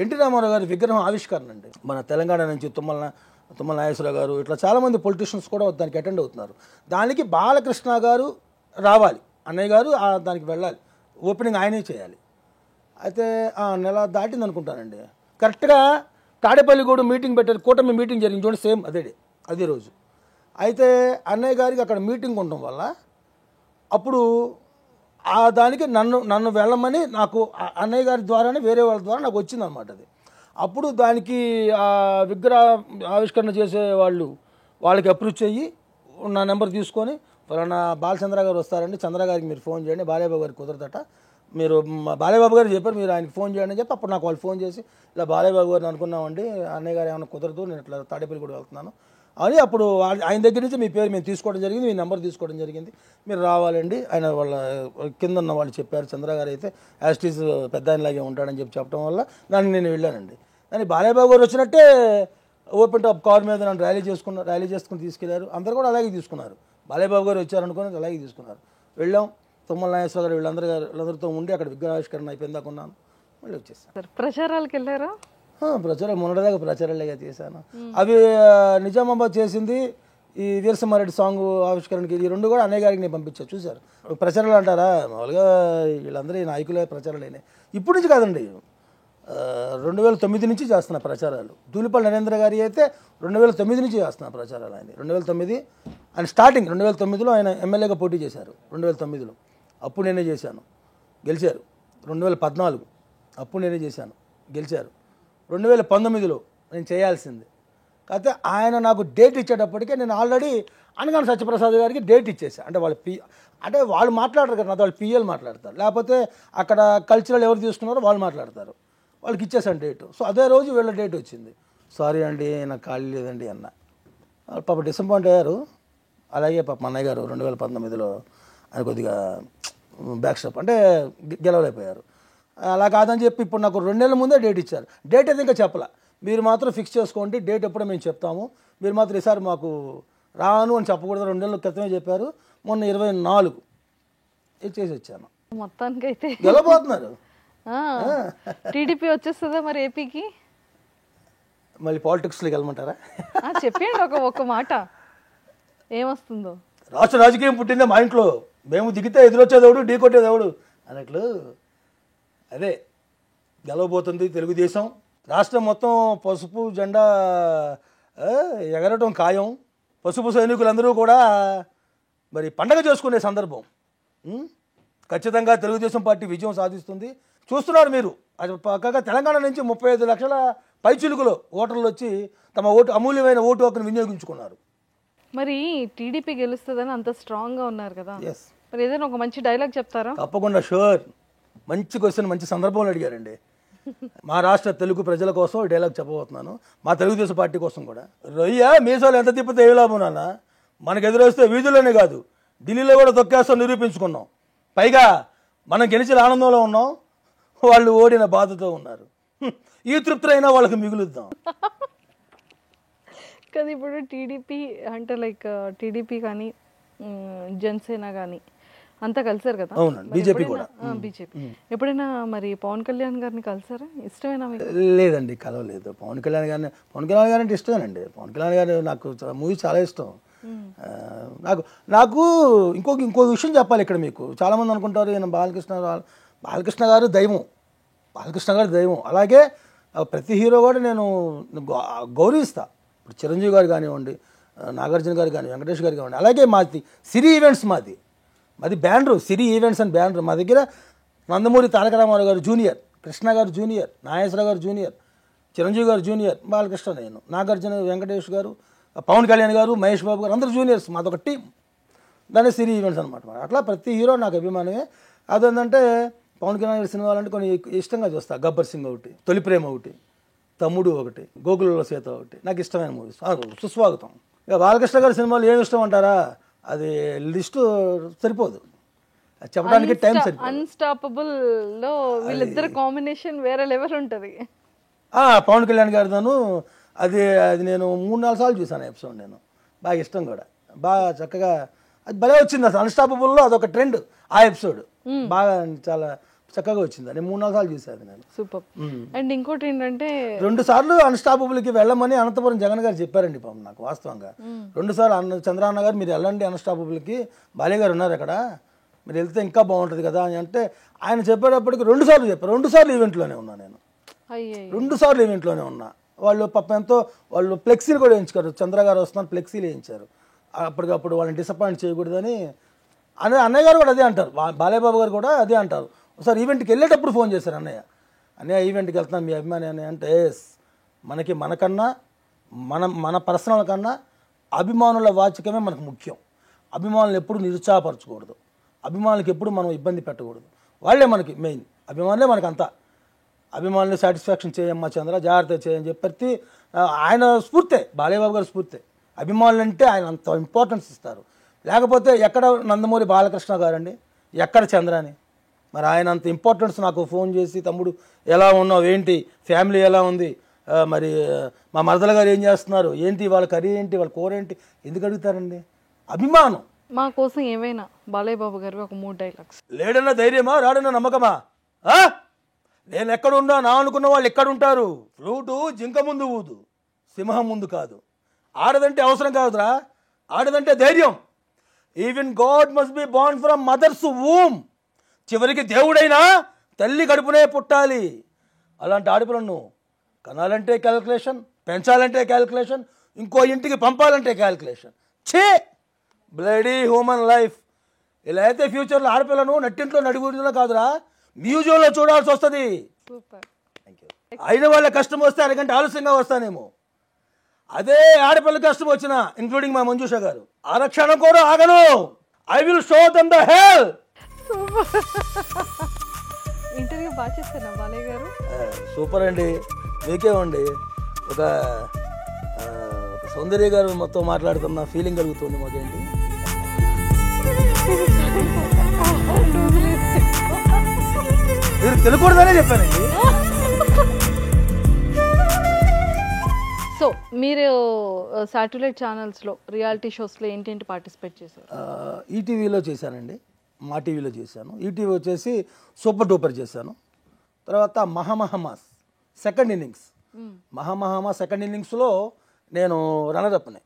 ఎన్టీ రామారావు గారి విగ్రహం ఆవిష్కరణ అండి. మన తెలంగాణ నుంచి తుమ్మల నాగేశ్వరరావు గారు ఇట్లా చాలామంది పొలిటీషియన్స్ కూడా దానికి అటెండ్ అవుతున్నారు. దానికి బాలకృష్ణ గారు రావాలి, అన్నయ్య గారు దానికి వెళ్ళాలి, ఓపెనింగ్ ఆయనే చేయాలి. అయితే నెల దాటింది అనుకుంటానండి, కరెక్ట్గా తాడేపల్లిగూడ మీటింగ్ పెట్టారు, కూటమి మీటింగ్ జరిగింది చూడండి, సేమ్ అదే రోజు. అయితే అన్నయ్య గారికి అక్కడ మీటింగ్ ఉండడం వల్ల అప్పుడు దానికి నన్ను వెళ్ళమని నాకు అన్నయ్య గారి ద్వారానే వేరే వాళ్ళ ద్వారా నాకు వచ్చిందనమాట అది. అప్పుడు దానికి విగ్రహ ఆవిష్కరణ చేసే వాళ్ళకి అప్రోచ్ అయ్యి నా నెంబర్ తీసుకొని, ఫలానా బాలచంద్ర గారు వస్తారండి, చంద్ర గారికి మీరు ఫోన్ చేయండి, బాలయ్యబాబు గారికి కుదరదట, మీరు బాలయ్యబాబు గారు చెప్పారు మీరు ఆయనకి ఫోన్ చేయండి అని చెప్పి అప్పుడు నాకు వాళ్ళు ఫోన్ చేసి, ఇలా బాలయ్యబాబు గారిని అనుకున్నామండి, అన్నయ్య గారు ఏమైనా కుదరదు, నేను ఇట్లా తాడేపల్లి కూడా వెళ్తున్నాను అని అప్పుడు ఆయన దగ్గర నుంచి మీ పేరు మేము తీసుకోవడం జరిగింది, మీ నెంబర్ తీసుకోవడం జరిగింది, మీరు రావాలండి. ఆయన వాళ్ళ కింద ఉన్న వాళ్ళు చెప్పారు, చంద్ర గారు అయితే యాస్టీస్ పెద్ద ఆయనలాగే ఉంటాడని చెప్పడం వల్ల దానికి నేను వెళ్ళానండి. కానీ బాలయ్యబాబు గారు వచ్చినట్టే ఓపెన్ టాప్ కార్ మీద నన్ను ర్యాలీ చేసుకుని తీసుకెళ్లారు. అందరూ కూడా అలాగే తీసుకున్నారు, బాలయ్యబాబు గారు వచ్చారనుకుని అలాగే తీసుకున్నారు. వెళ్ళాం, తుమ్మల నాగేశ్వర గారు వీళ్ళందరితో ఉండి అక్కడ విగ్రహావిష్కరణ అయిపోయిందాక ఉన్నాను, మళ్ళీ వచ్చేసాను. ప్రచారాలకు వెళ్ళారా? ప్రచారం మొన్నటిదాకా ప్రచారాలుగా చేశాను. అవి నిజామాబాద్ చేసింది ఈ వీరసింహారెడ్డి సాంగ్ ఆవిష్కరణకి, ఈ 2 కూడా అన్నయ్య గారికి నేను పంపించాను. చూశారు ప్రచారాలు అంటారా, మామూలుగా వీళ్ళందరూ ఈ నాయకులే ప్రచారాలైనాయి. ఇప్పుడు నుంచి కాదండి, 2009 నుంచి చేస్తున్న ప్రచారాలు. దూలిపల్లి నరేంద్ర గారి అయితే 2009 నుంచి చేస్తున్న ప్రచారాలు. ఆయన 2009 ఆయన స్టార్టింగ్ 2009లో ఆయన ఎమ్మెల్యేగా పోటీ చేశారు. 2009లో అప్పుడు నేనే చేశాను, గెలిచారు. 2014 అప్పుడు నేనే చేశాను, గెలిచారు. 2019లో నేను చేయాల్సింది, కాకపోతే ఆయన నాకు డేట్ ఇచ్చేటప్పటికే నేను ఆల్రెడీ అనగాని సత్యప్రసాద్ గారికి డేట్ ఇచ్చేసా. అంటే వాళ్ళు మాట్లాడరు కదా, నాతో వాళ్ళు పిఎల్ మాట్లాడతారు, లేకపోతే అక్కడ కల్చరల్ ఎవరు తీసుకున్నారో వాళ్ళు మాట్లాడతారు, వాళ్ళకి ఇచ్చేసాను డేటు. సో అదే రోజు వీళ్ళ డేట్ వచ్చింది. సారీ అండి నాకు ఖాళీ లేదండి అన్న. పాప డిసప్పాయింట్ అయ్యారు. అలాగే పాప అన్నయ్య గారు 2019లో ఆయన కొద్దిగా బ్యాక్ స్టెప్ అంటే గెలవలేకపోయారు. అలా కాదని చెప్పి ఇప్పుడు నాకు 2 నెలల ముందే డేట్ ఇచ్చారు. డేట్ అయితే ఇంకా చెప్పాల, మీరు మాత్రం ఫిక్స్ చేసుకోండి, డేట్ ఎప్పుడో మేము చెప్తాము, మీరు మాత్రం ఈసారి మాకు రాను అని చెప్పకూడదు, 2 నెలల క్రితమే చెప్పారు. మొన్న 24 ఇచ్చేసి వచ్చాను. మొత్తానికి అయితే గెలవబోతున్నారు. టీడీపీ వచ్చేస్తుందా మరి ఏపీకి? మళ్ళీ పాలిటిక్స్లోకి వెళ్ళమంటారా? చెప్పండి ఒక మాట, ఏమొస్తుందో. రాష్ట్ర రాజకీయం పుట్టిందే మా ఇంట్లో, మేము దిగితే ఎదురొచ్చేదేవుడు ఢీ కొట్టేదేవుడు అన్నట్లు అదే గెలవబోతుంది తెలుగుదేశం. రాష్ట్రం మొత్తం పసుపు జెండా ఎగరటం ఖాయం. పసుపు సైనికులందరూ కూడా మరి పండగ చేసుకునే సందర్భం. ఖచ్చితంగా తెలుగుదేశం పార్టీ విజయం సాధిస్తుంది. చూస్తున్నారు మీరు, అది పక్కగా తెలంగాణ నుంచి 35 లక్షల పైచిలుకులో ఓటర్లు వచ్చి తమ అమూల్యమైన ఓటు హక్కును వినియోగించుకున్నారు. మరి టీడీపీ గెలుస్తుందని అంత స్ట్రాంగ్గా ఉన్నారు కదా, ఎస్, మరి ఏదైనా ఒక మంచి డైలాగ్ చెప్తారా? తప్పకుండా, షూర్. మంచి క్వశ్చన్, మంచి సందర్భంలో అడిగారండి. మా రాష్ట్ర తెలుగు ప్రజల కోసం డైలాగ్ చెప్పబోతున్నాను, మా తెలుగుదేశం పార్టీ కోసం కూడా. రొయ్య మీసాలు ఎంత తిప్పితే ఏ లాభం నాన్న, మనకు ఎదురొస్తే వీధుల్లోనే కాదు ఢిల్లీలో కూడా తొక్కేస్తాం నిరూపించుకున్నాం. పైగా మనం గెలిచిన ఆనందంలో ఉన్నాం, వాళ్ళు ఓడిన బాధతో ఉన్నారు. ఈ తృప్తి అయినా వాళ్ళకి మిగులుద్దాం కదా. ఇప్పుడు టీడీపీ అంటే లైక్ టీడీపీ కానీ జనసేన కానీ అంతా కలిసారు కదా. అవునండి, బీజేపీ కూడా. బీజేపీ ఎప్పుడైనా మరి పవన్ కళ్యాణ్ గారిని కలిసారా? ఇష్టమేనా మీకు? లేదండి, కలవలేదు. పవన్ కళ్యాణ్ గారు అంటే ఇష్టమేనండి. పవన్ కళ్యాణ్ గారు నాకు మూవీ చాలా ఇష్టం. నాకు ఇంకో విషయం చెప్పాలి ఇక్కడ. మీకు చాలామంది అనుకుంటారు ఈయన బాలకృష్ణ గారు దైవం, బాలకృష్ణ గారు దైవం. అలాగే ప్రతి హీరో కూడా నేను గౌరవిస్తా. ఇప్పుడు చిరంజీవి గారు కానివ్వండి, నాగార్జున గారు కానీ, వెంకటేష్ గారు కానివ్వండి. అలాగే మాది సిరి ఈవెంట్స్, మాది బ్యానరు సిరి ఈవెంట్స్ అని బ్యానరు. మా దగ్గర నందమూరి తారక రామారావు గారు జూనియర్, కృష్ణ గారు జూనియర్, నాగేశ్వర గారు జూనియర్, చిరంజీవి గారు జూనియర్, బాలకృష్ణ, నేను, నాగార్జున, వెంకటేష్ గారు, పవన్ కళ్యాణ్ గారు, మహేష్ బాబు గారు, అందరూ జూనియర్స్. మాదొక టీం, దాన్ని సిరి ఈవెంట్స్ అనమాట. అట్లా ప్రతి హీరో నాకు అభిమానమే. అదేంటంటే పవన్ కళ్యాణ్ గారి సినిమాలు అంటే కొన్ని ఇష్టంగా చూస్తా. గబ్బర్ సింగ్ ఒకటి, తొలి ప్రేమ ఒకటి, తమ్ముడు ఒకటి, గోకులలో సీత ఒకటి నాకు ఇష్టమైన మూవీస్. సుస్వాగతం. ఇక బాలకృష్ణ గారి సినిమాలు ఏమి ఇష్టం అంటారా, అది లిస్టు సరిపోదు, చెప్పడానికి టైం సరిపోదు. అన్స్టాపబుల్ లో వీళ్ళిద్దరు కాంబినేషన్ వేరే లెవెల్ ఉంటుంది. పవన్ కళ్యాణ్ గారితోను అది అది నేను 3-4 సార్లు చూసాను ఎపిసోడ్. నేను బాగా ఇష్టం కూడా, బాగా చక్కగా అది భలే వచ్చింది అసలు. అన్స్టాపబుల్లో అదొక ట్రెండ్ ఆ ఎపిసోడ్, బాగా చాలా చక్కగా వచ్చింది. నేను 3-4 సార్లు చూసాను నేను. సూపర్. అండ్ ఇంకోటి ఏంటంటే 2 సార్లు అన్స్టాపబుల్కి వెళ్ళమని అనంతపురం జగన్ గారు చెప్పారండి పాపం నాకు వాస్తవంగా. 2 సార్లు చంద్రన్న గారు మీరు వెళ్ళండి అన్స్టాపబుల్కి, బాలయ్య గారు ఉన్నారు అక్కడ, మీరు వెళ్తే ఇంకా బాగుంటుంది కదా అని అంటే ఆయన చెప్పేటప్పటికి 2 సార్లు చెప్పారు. 2 సార్లు ఈవెంట్లోనే ఉన్నా నేను, 2 సార్లు ఈవెంట్లోనే ఉన్నా. వాళ్ళు పాపం ఎంతో వాళ్ళు ఫ్లెక్సీలు కూడా వేయించారు. చంద్ర గారు వస్తున్నారు ఫ్లెక్సీలు వేయించారు. అప్పటికప్పుడు వాళ్ళని డిసప్పాయింట్ చేయకూడదని అన్నయ్య గారు కూడా అదే అంటారు, బాలయ్య బాబు గారు కూడా అదే అంటారు. ఒకసారి ఈవెంట్కి వెళ్ళేటప్పుడు ఫోన్ చేశారు, అన్నయ్య ఈవెంట్కి వెళ్తున్నాను మీ అభిమాని అని అంటే, మనకన్నా మన పర్సనల్ కన్నా అభిమానుల వాచకమే మనకు ముఖ్యం. అభిమానులు ఎప్పుడు నిరుత్సాహపరచకూడదు, అభిమానులకు ఎప్పుడు మనం ఇబ్బంది పెట్టకూడదు. వాళ్ళే మనకి మెయిన్, అభిమానులే మనకు అంతా. అభిమానులు సాటిస్ఫాక్షన్ చేయమ్మా చంద్ర, జాగ్రత్త చేయని చెప్పి ఆయన స్ఫూర్తే, బాలయ్య బాబు గారి స్ఫూర్తే. అభిమానులు అంటే ఆయన అంత ఇంపార్టెన్స్ ఇస్తారు. లేకపోతే ఎక్కడ నందమూరి బాలకృష్ణ గారండి, ఎక్కడ చంద్రాని, మరి ఆయన అంత ఇంపార్టెన్స్ నాకు ఫోన్ చేసి తమ్ముడు ఎలా ఉన్నావు, ఏంటి ఫ్యామిలీ ఎలా ఉంది, మరి మా మరదల గారు ఏం చేస్తున్నారు, ఏంటి వాళ్ళ కర్రీ ఏంటి, వాళ్ళ కూర ఏంటి, ఎందుకు అడుగుతారండి? అభిమానం. మా కోసం ఏమైనా బాలయ్య బాబు గారు ఒక 3 డైలాగ్స్. లేడన్న ధైర్యమా, రాడన్న నమ్మకమా, నేను ఎక్కడున్నా నా అనుకున్న వాళ్ళు ఎక్కడుంటారు. ఫ్లూటు జింక ముందు ఊదు, సింహం ముందు కాదు. ఆడదంటే అవసరం కాదురా, ఆడదంటే ధైర్యం. Even God must be born from mothers womb. చివరికి దేవుడైనా తల్లి కడుపునే పుట్టాలి. అలాంటి ఆడపిల్లను కనాలంటే క్యాలిక్యులేషన్, పెంచాలంటే క్యాలిక్యులేషన్, ఇంకో ఇంటికి పంపాలంటే క్యాలిక్యులేషన్. ఛే, బ్లడీ హ్యూమన్ లైఫ్. ఇలా అయితే ఫ్యూచర్లో ఆడపిల్లను నట్టింట్లో నడిగుడిలో కాదురా, మ్యూజియంలో చూడాల్సి వస్తుంది. అయిన వాళ్ళ కష్టం వస్తే అరగంట ఆలస్యంగా వస్తానేమో, అదే ఆడపిల్ల కష్టం వచ్చిన ఇంక్లూడింగ్ మా మంజుష గారు ఆరక్షణ కూడా ఆగను. I will show them the hell. Interview బాగా చేస్తారా బాలయ్య గారు? సూపర్ అండి, మీకేమండి ఒక సౌందర్య గారు మొత్తం మాట్లాడుతున్న ఫీలింగ్ కలుగుతుంది మాకేంటి. మీరు తెలుకూడదనే చెప్పానండి. సో మీరు శాటిలైట్ ఛానల్స్లో రియాలిటీ షోస్లో ఏంటేంటి పార్టిసిపేట్ చేశారు? ఈటీవీలో చేశానండి, మా టీవీలో చేశాను. ఈటీవీ వచ్చేసి సూపర్ డూపర్ చేశాను. తర్వాత మహామహమాస్ సెకండ్ ఇన్నింగ్స్, మహామహమాస్ సెకండ్ ఇన్నింగ్స్లో నేను రన్నరప్ని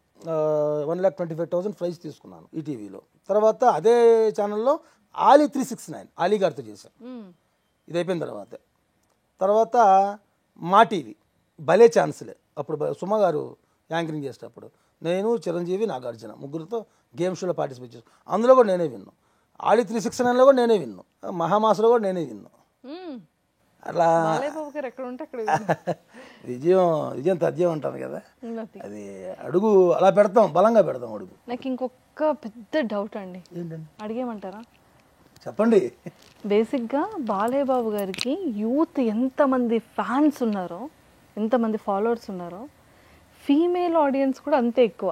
1,25,000 ప్రైజ్ తీసుకున్నాను ఈటీవీలో. తర్వాత అదే ఛానల్లో ఆలీ 369 ఆలీ గారితో చేశాను. ఇది అయిపోయిన తర్వాత మా టీవీ భలే ఛాన్స్లే, అప్పుడు సుమ గారు యాంకరింగ్ చేసేటప్పుడు నేను చిరంజీవి నాగార్జున ముగ్గురితో గేమ్ షోలో పార్టిసిపేట్ చేసాను. అందులో కూడా నేనే విన్నాను. ఆలీ 369లో కూడా నేనే విన్నాను, మహామాసలో కూడా నేనే విన్నాను. అట్లా విజయం తథ్యం అంటాను కదా, అది అడుగు అలా పెడతాం, బలంగా పెడతాం అడుగు. నాకు ఇంకొక పెద్ద డౌట్ అండి, ఏంటండి అడిగేమంటారా? చెప్పండి. బేసిక్గా బాలయ్య బాబు గారికి యూత్ ఎంతమంది ఫ్యాన్స్ ఉన్నారో, ఎంతమంది ఫాలోవర్స్ ఉన్నారో, ఫీమేల్ ఆడియన్స్ కూడా అంతే ఎక్కువ,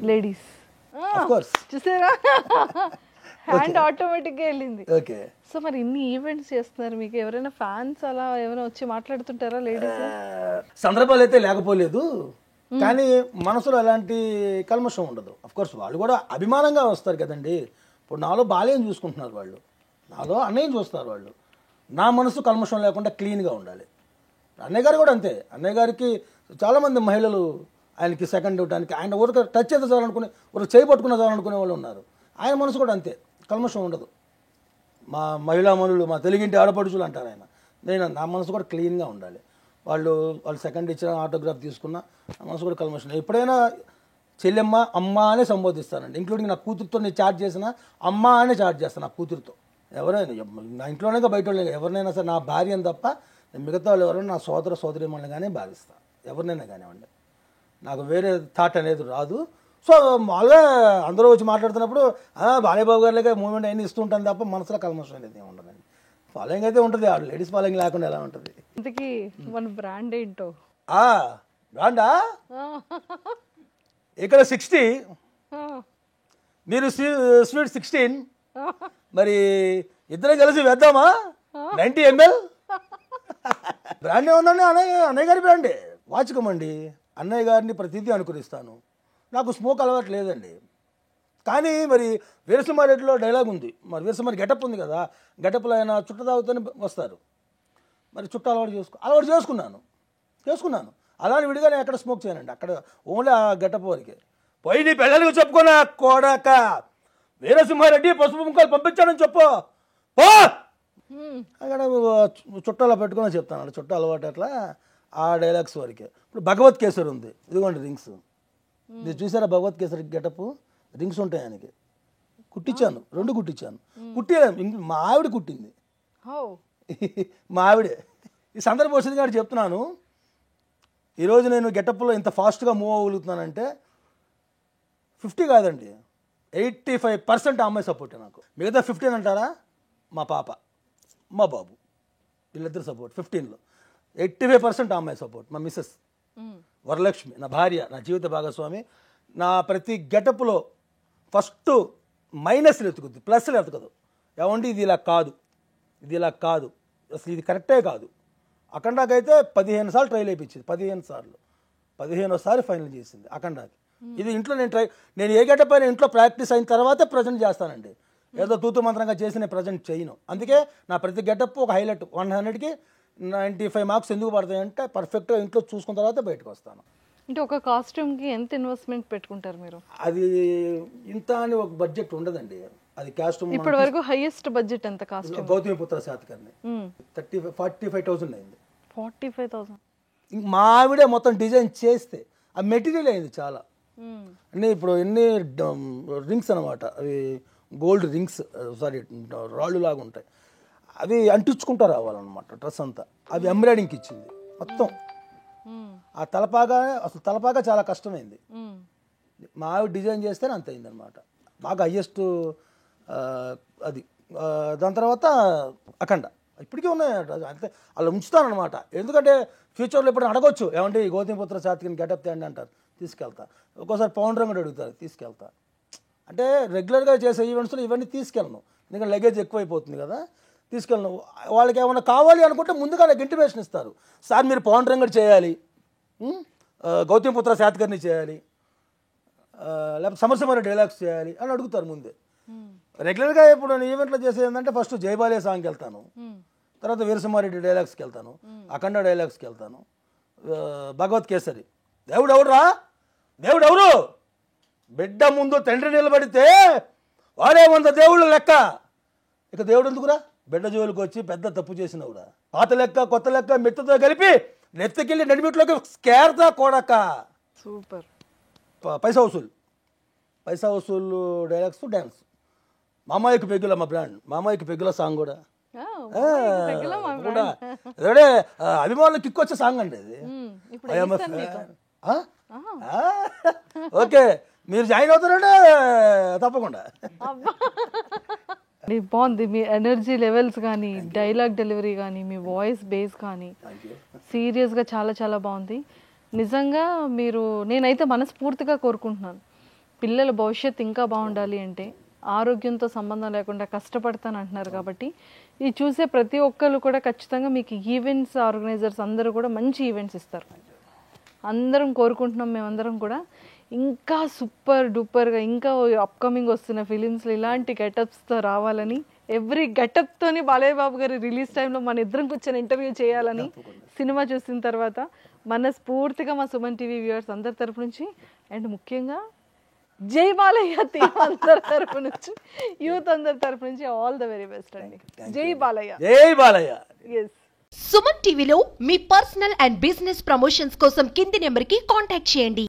లేడీస్. చూసారా, హ్యాండ్ ఆటోమేటిక్గా వెళ్ళింది. ఓకే. సో మరి ఇన్ని ఈవెంట్స్ చేస్తున్నారు, మీకు ఎవరైనా ఫ్యాన్స్ అలా ఎవరైనా వచ్చి మాట్లాడుతుంటారా లేడీస్? సందర్భాలు అయితే లేకపోలేదు, కానీ మనసులో ఎలాంటి కల్మషం ఉండదు. అఫ్కోర్స్ వాళ్ళు కూడా అభిమానంగా వస్తారు కదండి. ఇప్పుడు నాలో బాలయ్యని చూసుకుంటున్నారు వాళ్ళు, నాలో అన్నయ్యని చూస్తారు వాళ్ళు. నా మనసు కల్మషం లేకుండా క్లీన్గా ఉండాలి. అన్నయ్య గారు కూడా అంతే. అన్నయ్య గారికి చాలామంది మహిళలు ఆయనకి సెకండ్ ఇవ్వడానికి, ఆయన ఊరికి టచ్ చేస్తే చాలనుకునే, ఊరికి చేయి పట్టుకున్న చాలనుకునే వాళ్ళు ఉన్నారు. ఆయన మనసు కూడా అంతే, కల్మషం ఉండదు. మా మహిళామణులు, మా తెలుగింటి ఆడపడుచులు అంటారు ఆయన. నా మనసు కూడా క్లీన్గా ఉండాలి. వాళ్ళు సెకండ్ ఇచ్చిన ఆటోగ్రాఫ్ తీసుకున్న నా మనసు కూడా కల్మషం. ఎప్పుడైనా చెల్లెమ్మ అమ్మ అనే సంబోధిస్తానండి. ఇంక్లూడింగ్ నా కూతురుతో నేను చాట్ చేసిన అమ్మ అనే చాట్ చేస్తాను. నా కూతురుతో ఎవరైనా, నా ఇంట్లోనే బయట వాళ్ళే, ఎవరినైనా సరే నా భార్యను తప్ప మిగతా వాళ్ళు ఎవరైనా నా సోదరీమణులు కానీ భావిస్తాను, ఎవరినైనా కానివ్వండి. నాకు వేరే థాట్ అనేది రాదు. సో మామూలుగా అందరూ వచ్చి మాట్లాడుతున్నప్పుడు బాలయ్య బాబు గారిలాగా మూమెంట్ అయినా ఇస్తూ ఉంటాను తప్ప మనసులో కల్మషం అనేది ఏమి ఉండదండి. ఫాలోయింగ్ అయితే ఉంటుంది, లేడీస్ ఫాలోయింగ్ లేకుండా ఎలా ఉంటుంది? ఇంతకీ మన బ్రాండ్ ఏంటో? బ్రాండా ఇక్కడ 60, మీరు స్వీట్ 16, మరి ఇద్దరం కలిసి వేద్దామా 90 ml? బ్రాండ్ ఏమన్నా అన్నయ్య గారి బ్రాండే, వాచకమండి. అన్నయ్య గారిని ప్రతిదీ అనుకరిస్తాను. నాకు స్మోక్ అలవాటు లేదండి. కానీ మరి వీరసింహారెడ్డిలో డైలాగ్ ఉంది, మరి వీరసింహారెడ్డి గెటప్ ఉంది కదా, గెటప్లో ఆయన చుట్ట తాగుతూనే వస్తారు. మరి చుట్ట అలవాటు చేసుకున్నాను. అలానే విడిగా నేను ఎక్కడ స్మోక్ చేయనండి, అక్కడ ఓన్లీ ఆ గెటప్ వరకే. పోయి నీ పిల్లలకి చెప్పుకున్నా కోడాక వీరసింహారెడ్డి పసుపు ముక్కలు పంపించాడని చెప్పు పో. అక్కడ చుట్టాలో పెట్టుకుని చెప్తాను, చుట్ట అలవాటు అట్లా ఆ డైలాగ్స్ వరకే. ఇప్పుడు భగవత్ కేసరి ఉంది, ఇదిగోండి రింగ్స్. మీరు చూసారా భగవత్ కేసరి గెటప్? రింగ్స్ ఉంటాయి ఆయనకి. కుట్టించాను, 2 కుట్టించాను. మా ఆవిడ కుట్టింది, మా ఆవిడే. ఈ సందర్భం వచ్చింది కాబట్టి చెప్తున్నాను. ఈరోజు నేను గెటప్లో ఇంత ఫాస్ట్గా మూవ్ అవ్వగలుగుతున్నానంటే 50 కాదండి, 85% ఆ అమ్మాయి సపోర్టే నాకు. మిగతా 15 అంటారా, మా పాప మా బాబు వీళ్ళిద్దరు సపోర్ట్. 15లో 85% ఆ అమ్మాయి సపోర్ట్. మా మిస్సెస్ వరలక్ష్మి, నా భార్య, నా జీవిత భాగస్వామి. నా ప్రతి గెటప్లో ఫస్ట్ మైనస్లు ఎత్తుకుద్ది, ప్లస్లు ఎత్తుకదు. ఏమండి ఇది ఇలా కాదు, అసలు ఇది కరెక్టే కాదు. అఖండాకైతే 15 సార్లు ట్రైల్ అయిపించింది, 15 సార్లు, 15వ ఫైనల్ చేసింది అఖండాకి. ఇది ఇంట్లో నేను ఏ గెటప్ అయినా ఇంట్లో ప్రాక్టీస్ అయిన తర్వాతే ప్రజెంట్ చేస్తానండి. ఏదో తూతు మంత్రంగా చేసి నేను ప్రజెంట్ చేయను. అందుకే నా ప్రతి గెటప్ ఒక హైలైట్. 100కి 95 మార్క్స్ ఎందుకు పడతాయంటే పర్ఫెక్ట్గా ఇంట్లో చూసుకున్న తర్వాత బయటకు వస్తాను. అంటే ఒక కాస్ట్యూమ్కి ఎంత ఇన్వెస్ట్మెంట్ పెట్టుకుంటారు మీరు? అది ఇంత అని ఒక బడ్జెట్ ఉండదండి. అది కాస్ట్యూమ్ ఇప్పటి వరకు హైయెస్ట్ బడ్జెట్ ఎంత కాస్ట్యూమ్? గౌతమిపుత్ర శాతకర్ణి 45,000 అయింది. 45,000 మా ఆవిడే మొత్తం డిజైన్ చేస్తే ఆ మెటీరియల్ అయింది చాలా. అన్నీ ఇప్పుడు ఎన్ని రింగ్స్ అనమాట, అవి గోల్డ్ రింగ్స్, సారీ రాళ్ళు లాగా ఉంటాయి, అవి అంటించుకుంటూ రావాలన్నమాట డ్రెస్ అంతా. అవి ఎంబ్రాయిడింగ్కి ఇచ్చింది మొత్తం. ఆ తలపాగా చాలా కష్టమైంది. మా ఆవిడ డిజైన్ చేస్తేనే అంత అయింది అనమాట. బాగా హయ్యెస్ట్ అది. దాని తర్వాత అఖండ ఇప్పటికీ ఉన్నాయి అంతే, అలా ఉంచుతానమాట. ఎందుకంటే ఫ్యూచర్లో ఇప్పుడు అడగొచ్చు, ఏమంటే ఈ గౌతమిపుత్ర శాతకర్ణి గెటప్ తేండి అంటారు, తీసుకెళ్తా. ఒక్కోసారి పవన్ రంగడు అడుగుతారు, తీసుకెళ్తా. అంటే రెగ్యులర్గా చేసే ఈవెంట్స్లో ఇవన్నీ తీసుకెళ్ళను, ఎందుకంటే లగేజ్ ఎక్కువైపోతుంది కదా, తీసుకెళ్ళను. వాళ్ళకి ఏమైనా కావాలి అనుకుంటే ముందుగా నాకు ఇంటిమేషన్ ఇస్తారు, సార్ మీరు పవన్ రంగడు చేయాలి, గౌతమిపుత్ర శాతకర్ణి చేయాలి, లేకపోతే సమరసింహారెడ్డి డైలాగ్స్ చేయాలి అని అడుగుతారు ముందే. రెగ్యులర్గా ఇప్పుడు నేను ఈవెంట్లో చేసేది ఏంటంటే ఫస్ట్ జయబాలయ సాంగ్కి వెళ్తాను, తర్వాత వీరసింహారెడ్డి డైలాగ్స్కి వెళ్తాను, అఖండ డైలాగ్స్కి వెళ్తాను, భగవత్ కేసరి. దేవుడు ఎవరు బిడ్డ ముందు తండ్రి నిలబడితే వాడే 100 దేవుళ్ళు లెక్క. ఇక దేవుడు ఎందుకురా, బిడ్డ జోలికి వచ్చి పెద్ద తప్పు చేసినవురా, పాత లెక్క కొత్త లెక్క మెత్తతో కలిపి నెత్తికెళ్ళి నడిమిట్లోకి స్కేర్తా కొడక. సూపర్. పైసా వసూలు డైలాగ్స్, డ్యాన్స్. మామాయికి పెగ్గుల మా బ్రాండ్, మామాయికి పెగ్గుల సాంగ్ కూడా అదే అభిమానులు కిక్ వచ్చే సాంగ్ అండి అది. ఓకే, మీరు జాయిన్ అవుతారంటే తప్పకుండా. బాగుంది మీ ఎనర్జీ లెవెల్స్ కానీ, డైలాగ్ డెలివరీ కానీ, మీ వాయిస్ బేస్ కానీ సీరియస్గా చాలా చాలా బాగుంది నిజంగా. నేనైతే మనస్ఫూర్తిగా కోరుకుంటున్నాను, పిల్లల భవిష్యత్తు ఇంకా బాగుండాలి అంటే ఆరోగ్యంతో సంబంధం లేకుండా కష్టపడతాను అంటున్నారు కాబట్టి ఇది చూసే ప్రతి ఒక్కరు కూడా ఖచ్చితంగా మీకు ఈవెంట్స్ ఆర్గనైజర్స్ అందరూ కూడా మంచి ఈవెంట్స్ ఇస్తారు. అందరం కోరుకుంటున్నాం మేమందరం కూడా ఇంకా సూపర్ డూపర్గా ఇంకా అప్కమింగ్ వస్తున్న ఫిలిమ్స్లో ఇలాంటి గెటప్స్తో రావాలని, ఎవ్రీ గెటప్తోని బాలయ్య బాబు గారి రిలీజ్ టైంలో మన ఇద్దరం కూర్చొని ఇంటర్వ్యూ చేయాలని సినిమా చూసిన తర్వాత మనస్ఫూర్తిగా మా సుమన్ టీవీ వ్యూవర్స్ అందరి తరఫు నుంచి అండ్ ముఖ్యంగా జై బాలయ్య టీమ్ అందరి తరఫు నుంచి, యూత్ అందరి తరఫు నుంచి ఆల్ ద వెరీ బెస్ట్ అండి. జై బాలయ్య. ఎస్. సుమన్ టీవీలో మీ పర్సనల్ అండ్ బిజినెస్ ప్రమోషన్స్ కోసం కింది నెంబర్కి కాంటాక్ట్ చేయండి.